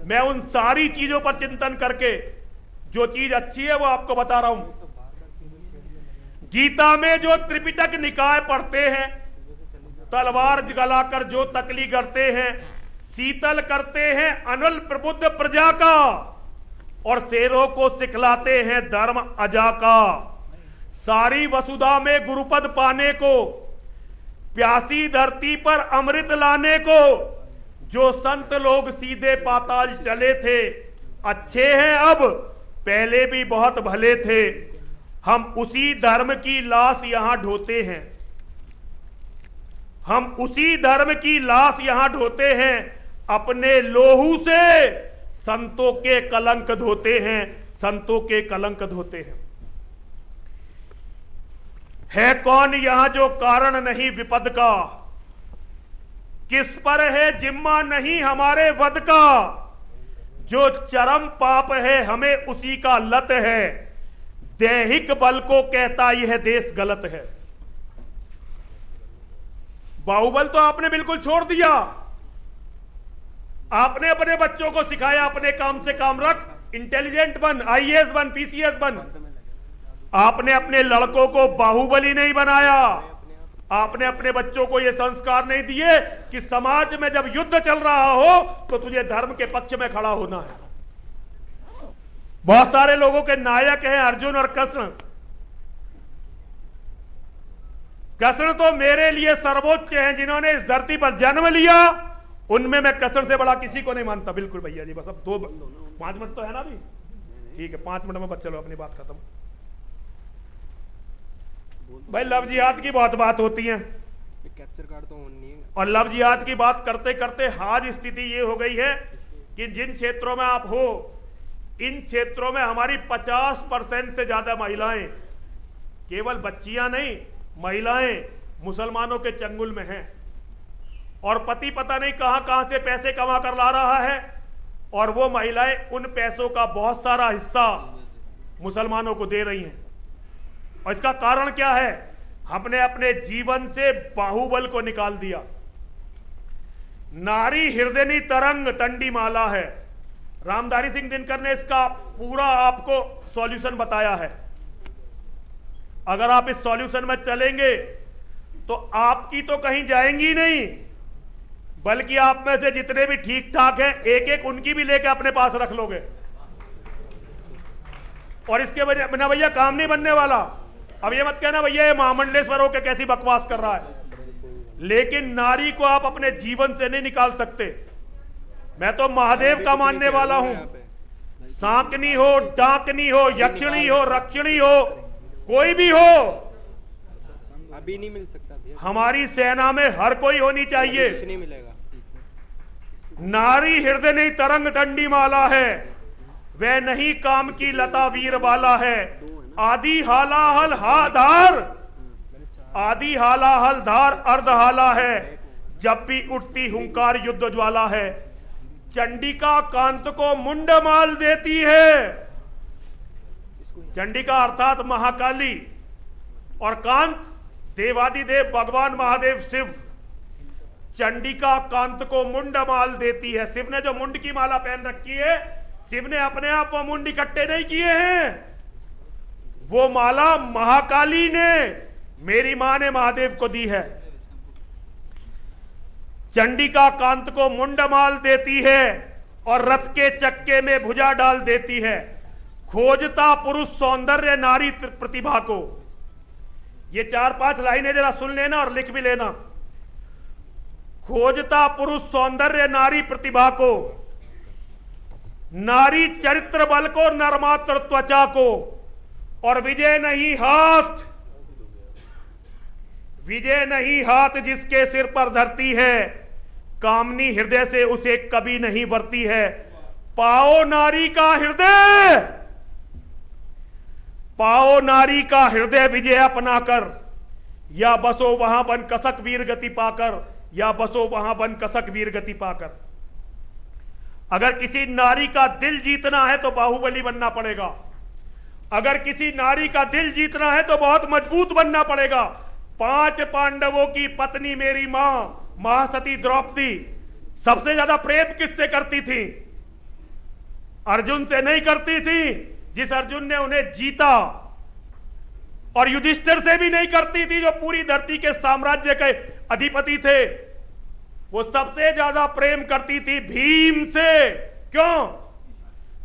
मैं उन सारी चीजों पर चिंतन करके जो चीज अच्छी है वो आपको बता रहा हूं। गीता में जो त्रिपिटक निकाय पढ़ते हैं, तलवार गलाकर जो तकली करते हैं, शीतल करते हैं अनल प्रबुद्ध प्रजा का, और शेरों को सिखलाते हैं धर्म अजा का। सारी वसुधा में गुरुपद पाने को, प्यासी धरती पर अमृत लाने को, जो संत लोग सीधे पाताल चले थे, अच्छे हैं अब, पहले भी बहुत भले थे। हम उसी धर्म की लाश यहां ढोते हैं, हम उसी धर्म की लाश यहां ढोते हैं। अपने लोहू से संतों के कलंक धोते हैं, संतों के कलंक धोते हैं। है कौन यहां जो कारण नहीं विपद का, किस पर है जिम्मा नहीं हमारे वध का। जो चरम पाप है हमें उसी का लत है, दैहिक बल को कहता यह देश गलत है। बाहुबल तो आपने बिल्कुल छोड़ दिया। आपने अपने बच्चों को सिखाया अपने काम से काम रख, इंटेलिजेंट बन, आईएएस बन, पीसीएस बन। आपने अपने लड़कों को बाहुबली नहीं बनाया। आपने अपने बच्चों को यह संस्कार नहीं दिए कि समाज में जब युद्ध चल रहा हो तो तुझे धर्म के पक्ष में खड़ा होना है। बहुत सारे लोगों के नायक हैं अर्जुन और कृष्ण। कृष्ण तो मेरे लिए सर्वोच्च हैं, जिन्होंने इस धरती पर जन्म लिया उनमें मैं कसम से बड़ा किसी को नहीं मानता। बिल्कुल भैया जी, बस अब 5 मिनट तो है ना अभी, ठीक है 5 मिनट में बस चलो अपनी बात खत्म। भाई लव जिहाद की बहुत बात होती है कैप्चर कार्ड तो ऑन नहीं है। और लव जिहाद की बात करते करते आज स्थिति ये हो गई है कि जिन क्षेत्रों में आप हो, इन क्षेत्रों में हमारी 50% से ज्यादा महिलाएं, केवल बच्चियां नहीं, महिलाएं मुसलमानों के चंगुल में हैं और पति पता नहीं कहां कहां से पैसे कमा कर ला रहा है और वो महिलाएं उन पैसों का बहुत सारा हिस्सा मुसलमानों को दे रही हैं। और इसका कारण क्या है? हमने अपने जीवन से बाहुबल को निकाल दिया। नारी हृदयनी तरंग तंडी माला है। रामधारी सिंह दिनकर ने इसका पूरा आपको सॉल्यूशन बताया है। अगर आप इस सॉल्यूशन में चलेंगे तो आपकी तो कहीं जाएंगी नहीं, बल्कि आप में से जितने भी ठीक ठाक हैं एक एक उनकी भी लेके अपने पास रख लोगे और इसके बिना भैया काम नहीं बनने वाला। अब ये मत कहना भैया ये महामंडलेश्वर होकर कैसी बकवास कर रहा है, लेकिन नारी को आप अपने जीवन से नहीं निकाल सकते। मैं तो महादेव का मानने वाला हूं। सांकनी हो, डाकनी हो, यक्षिणी हो, रक्षिणी हो, कोई भी हो, अभी नहीं मिल सकता भैया। हमारी सेना में हर कोई होनी चाहिए। कुछ नहीं मिलेगा। नारी हृदय नहीं तरंग तंडी माला है, वह नहीं काम की लता वीर बाला है। आदि हालाहल हाधार, आदि हालाहल धार अर्ध हाला है, जब भी उठती हुंकार युद्ध ज्वाला है। चंडिका कांत को मुंड माल देती है। चंडिका अर्थात महाकाली और कांत देवादिदेव भगवान महादेव शिव। चंडिका कांत को मुंड माल देती है। शिव ने जो मुंड की माला पहन रखी है, शिव ने अपने आप वो मुंड इकट्ठे नहीं किए हैं, वो माला महाकाली ने, मेरी मां ने महादेव को दी है। चंडिका कांत को मुंड माल देती है और रथ के चक्के में भुजा डाल देती है। खोजता पुरुष सौंदर्य नारी प्रतिभा को। ये 4-5 लाइनें जरा सुन लेना और लिख भी लेना। खोजता पुरुष सौंदर्य नारी प्रतिभा को, नारी चरित्र बल को, नरमात्र त्वचा को, और विजय नहीं हाथ, विजय नहीं हाथ जिसके सिर पर धरती है, कामनी हृदय से उसे कभी नहीं भरती है। पाओ नारी का हृदय, पाओ नारी का हृदय विजय अपनाकर, या बसो वहां बन कसक वीर गति पाकर, या बसो वहां बन कसक वीर गति पाकर। अगर किसी नारी का दिल जीतना है तो बाहुबली बनना पड़ेगा। अगर किसी नारी का दिल जीतना है तो बहुत मजबूत बनना पड़ेगा। 5 पांडवों की पत्नी मेरी मां महासती द्रौपदी सबसे ज्यादा प्रेम किससे करती थी? अर्जुन से नहीं करती थी, जिस अर्जुन ने उन्हें जीता, और युधिष्ठिर से भी नहीं करती थी जो पूरी धरती के साम्राज्य के अधिपति थे। वो सबसे ज्यादा प्रेम करती थी भीम से। क्यों?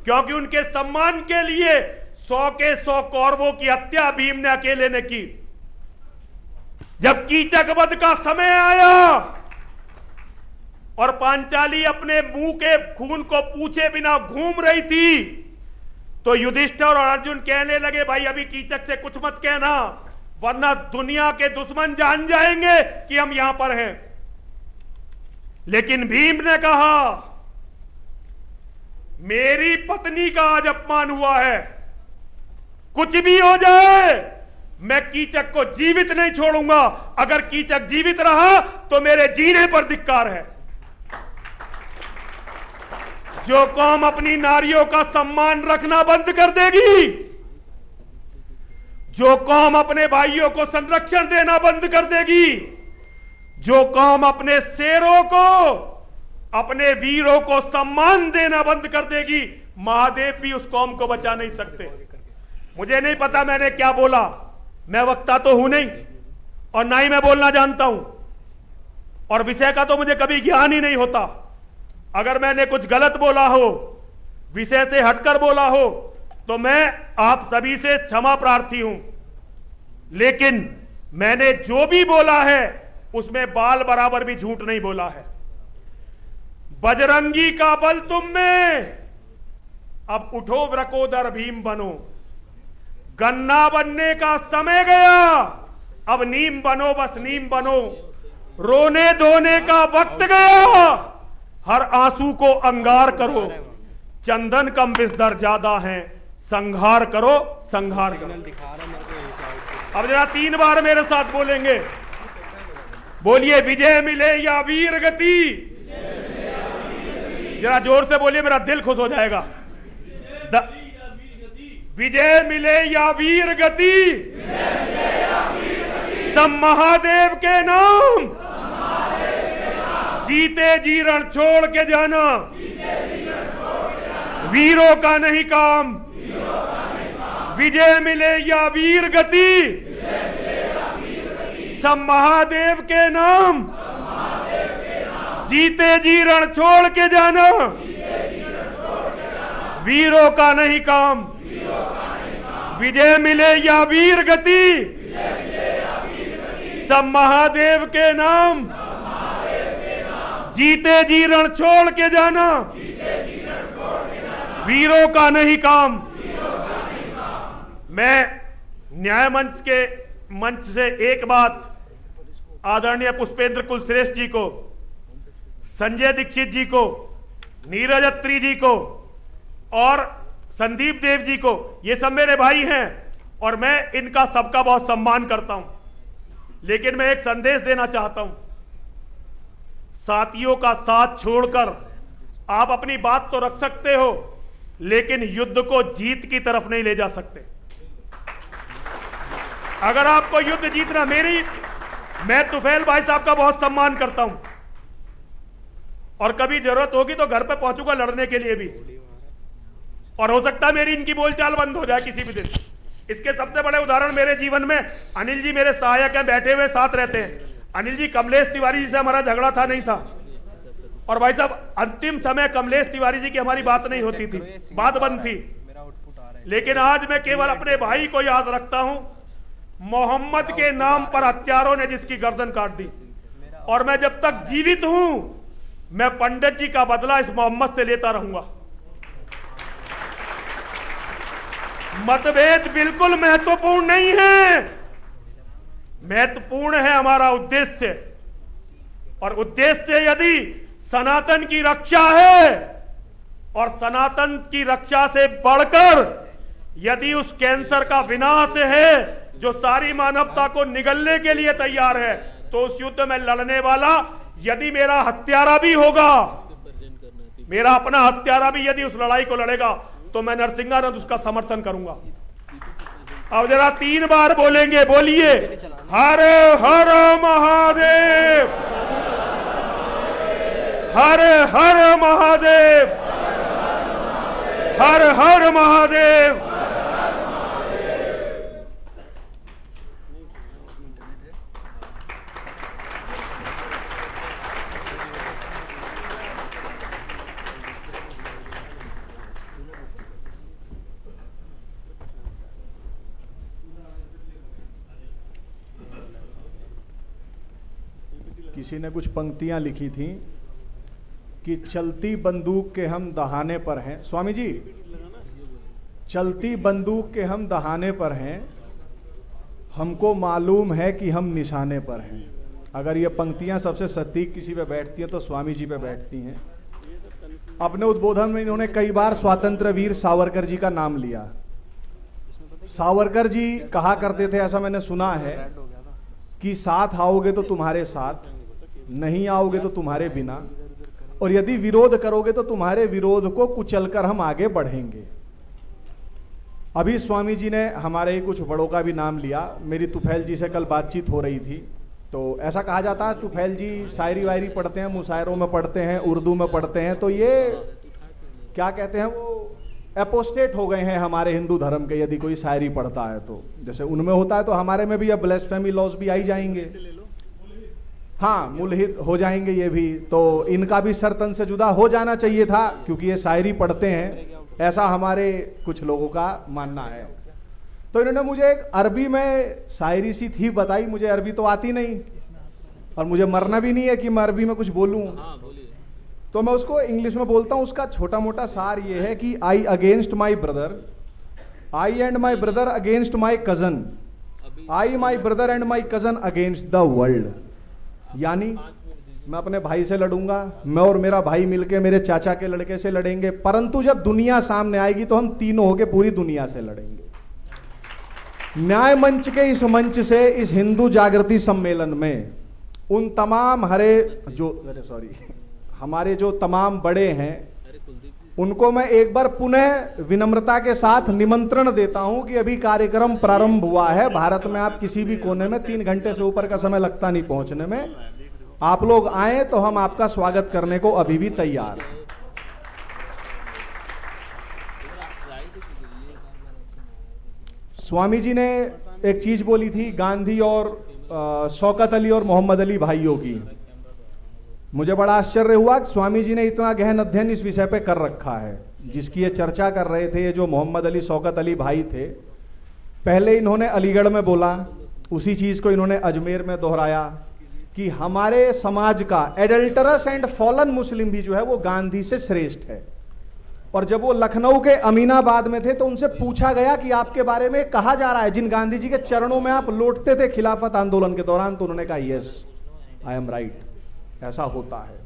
क्योंकि उनके सम्मान के लिए 100 के 100 कौरवों की हत्या भीम ने अकेले ने की। जब कीचक वध का समय आया और पांचाली अपने मुंह के खून को पूछे बिना घूम रही थी, तो युधिष्ठिर और अर्जुन कहने लगे भाई अभी कीचक से कुछ मत कहना, वरना दुनिया के दुश्मन जान जाएंगे कि हम यहां पर हैं। लेकिन भीम ने कहा मेरी पत्नी का आज अपमान हुआ है, कुछ भी हो जाए मैं कीचक को जीवित नहीं छोड़ूंगा। अगर कीचक जीवित रहा तो मेरे जीने पर धिक्कार है। जो कौम अपनी नारियों का सम्मान रखना बंद कर देगी, जो कौम अपने भाइयों को संरक्षण देना बंद कर देगी, जो कौम अपने शेरों को, अपने वीरों को सम्मान देना बंद कर देगी, महादेव भी उस कौम को बचा नहीं सकते। मुझे नहीं पता मैंने क्या बोला, मैं वक्ता तो हूं नहीं और ना ही मैं बोलना जानता हूं, और विषय का तो मुझे कभी ज्ञान ही नहीं होता। अगर मैंने कुछ गलत बोला हो, विषय से हटकर बोला हो, तो मैं आप सभी से क्षमा प्रार्थी हूं। लेकिन मैंने जो भी बोला है उसमें बाल बराबर भी झूठ नहीं बोला है। बजरंगी का बल तुम में, अब उठो व्रकोदर भीम बनो। गन्ना बनने का समय गया, अब नीम बनो, बस नीम बनो। रोने धोने का वक्त गया, हर आंसू को अंगार करो। चंदन कम विस्दर ज्यादा है, संहार करो, संहार करो। अब जरा 3 बार मेरे साथ बोलेंगे, बोलिए विजय मिले या वीर गति। जरा जोर से बोलिए, मेरा दिल खुश हो जाएगा। विजय मिले या वीर गति, सब महादेव के नाम, जीते जी रण छोड़ के जाना, वीरों का नहीं काम। विजय मिले या वीर गति, सब महादेव के नाम, जीते जी रण छोड़ के जाना, वीरों का नहीं काम। विजय मिले या वीर गति, सब महादेव के नाम, जीते जी रण छोड़ के जाना, वीरों का नहीं काम। मैं न्याय मंच से एक बात आदरणीय पुष्पेंद्र कुलश्रेष्ठ जी को, संजय दीक्षित जी को, नीरज अत्री जी को और संदीप देव जी को, ये सब मेरे भाई हैं और मैं इनका सबका बहुत सम्मान करता हूं, लेकिन मैं एक संदेश देना चाहता हूं। साथियों का साथ छोड़कर आप अपनी बात तो रख सकते हो, लेकिन युद्ध को जीत की तरफ नहीं ले जा सकते। अगर आपको युद्ध जीतना, मैं तुफैल भाई साहब का बहुत सम्मान करता हूं और कभी जरूरत होगी तो घर पे पहुंचूंगा लड़ने के लिए भी, और हो सकता है मेरी इनकी बोलचाल बंद हो जाए किसी भी दिन। इसके सबसे बड़े उदाहरण मेरे जीवन में अनिल जी मेरे सहायक हैं, बैठे हुए साथ रहते हैं। अनिल जी, कमलेश तिवारी जी से हमारा झगड़ा था नहीं था, और भाई साहब अंतिम समय कमलेश तिवारी जी की हमारी बात नहीं होती थी, बात बंद थी। लेकिन आज मैं केवल अपने भाई को याद रखता हूं, मोहम्मद के नाम पर हत्यारों ने जिसकी गर्दन काट दी, और मैं जब तक जीवित हूं मैं पंडित जी का बदला इस मोहम्मद से लेता रहूंगा। मतभेद बिल्कुल महत्वपूर्ण नहीं है, महत्वपूर्ण है हमारा उद्देश्य, और उद्देश्य यदि सनातन की रक्षा है और सनातन की रक्षा से बढ़कर यदि उस कैंसर का विनाश है जो सारी मानवता को निगलने के लिए तैयार है, तो उस युद्ध में लड़ने वाला यदि मेरा हत्यारा भी होगा, मेरा अपना हत्यारा भी यदि उस लड़ाई को लड़ेगा, तो मैं नरसिंहानंद उसका समर्थन करूंगा। अब जरा 3 बार बोलेंगे, बोलिए हर हर महादेव, हर हर महादेव, हर हर महादेव। किसी ने कुछ पंक्तियां लिखी थी कि चलती बंदूक के हम दहाने पर हैं। स्वामी जी, चलती बंदूक के हम दहाने पर हैं, हमको मालूम है कि हम निशाने पर हैं। अगर ये पंक्तियां सबसे सटीक किसी पे बैठती हैं तो स्वामी जी पे बैठती हैं। अपने उद्बोधन में इन्होंने कई बार स्वतंत्र वीर सावरकर जी का नाम लिया। सावरकर जी कहा करते थे, ऐसा मैंने सुना है, कि साथ आओगे तो तुम्हारे साथ, नहीं आओगे तो तुम्हारे बिना, और यदि विरोध करोगे तो तुम्हारे विरोध को कुचलकर हम आगे बढ़ेंगे। अभी स्वामी जी ने हमारे कुछ बड़ों का भी नाम लिया। मेरी तुफैल जी से कल बातचीत हो रही थी, तो ऐसा कहा जाता है तुफैल जी शायरी वायरी पढ़ते हैं, मुशायरों में पढ़ते हैं, उर्दू में पढ़ते हैं, तो ये क्या कहते हैं, वो एपोस्टेट हो गए हैं हमारे हिंदू धर्म के। यदि कोई शायरी पढ़ता है तो जैसे उनमें होता है, तो हमारे में भी अब ब्लेस्फेमी लॉज भी आई जाएंगे, हाँ, मुल्हिद हो जाएंगे ये भी। तो इनका भी सर तन से जुदा हो जाना चाहिए था, क्योंकि ये शायरी पढ़ते हैं, ऐसा हमारे कुछ लोगों का मानना है। तो इन्होंने मुझे एक अरबी में शायरी सी थी बताई, मुझे अरबी तो आती नहीं और मुझे मरना भी नहीं है कि मैं अरबी में कुछ बोलूं। तो मैं उसको इंग्लिश में बोलता हूं, उसका छोटा मोटा सार ये है कि I against my brother, I and my brother against my cousin, I my brother and my cousin against the world. यानी मैं अपने भाई से लड़ूंगा, मैं और मेरा भाई मिलके मेरे चाचा के लड़के से लड़ेंगे, परंतु जब दुनिया सामने आएगी तो हम तीनों होके पूरी दुनिया से लड़ेंगे। न्याय मंच के इस मंच से, इस हिंदू जागृति सम्मेलन में उन तमाम हमारे जो तमाम बड़े हैं उनको मैं एक बार पुनः विनम्रता के साथ निमंत्रण देता हूं कि अभी कार्यक्रम प्रारंभ हुआ है। भारत में आप किसी भी कोने में 3 घंटे से ऊपर का समय लगता नहीं पहुंचने में। आप लोग आए तो हम आपका स्वागत करने को अभी भी तैयार हैं। स्वामी जी ने एक चीज बोली थी गांधी और शौकत अली और मोहम्मद अली भाइयों की। मुझे बड़ा आश्चर्य हुआ कि स्वामी जी ने इतना गहन अध्ययन इस विषय पे कर रखा है। जिसकी ये चर्चा कर रहे थे, ये जो मोहम्मद अली शौकत अली भाई थे, पहले इन्होंने अलीगढ़ में बोला, उसी चीज को इन्होंने अजमेर में दोहराया कि हमारे समाज का एडल्टरस एंड फॉलन मुस्लिम भी जो है वो गांधी से श्रेष्ठ है। और जब वो लखनऊ के अमीनाबाद में थे तो उनसे पूछा गया कि आपके बारे में कहा जा रहा है जिन गांधी जी के चरणों में आप लौटते थे खिलाफत आंदोलन के दौरान, तो उन्होंने कहा यस आई एम राइट, ऐसा होता है।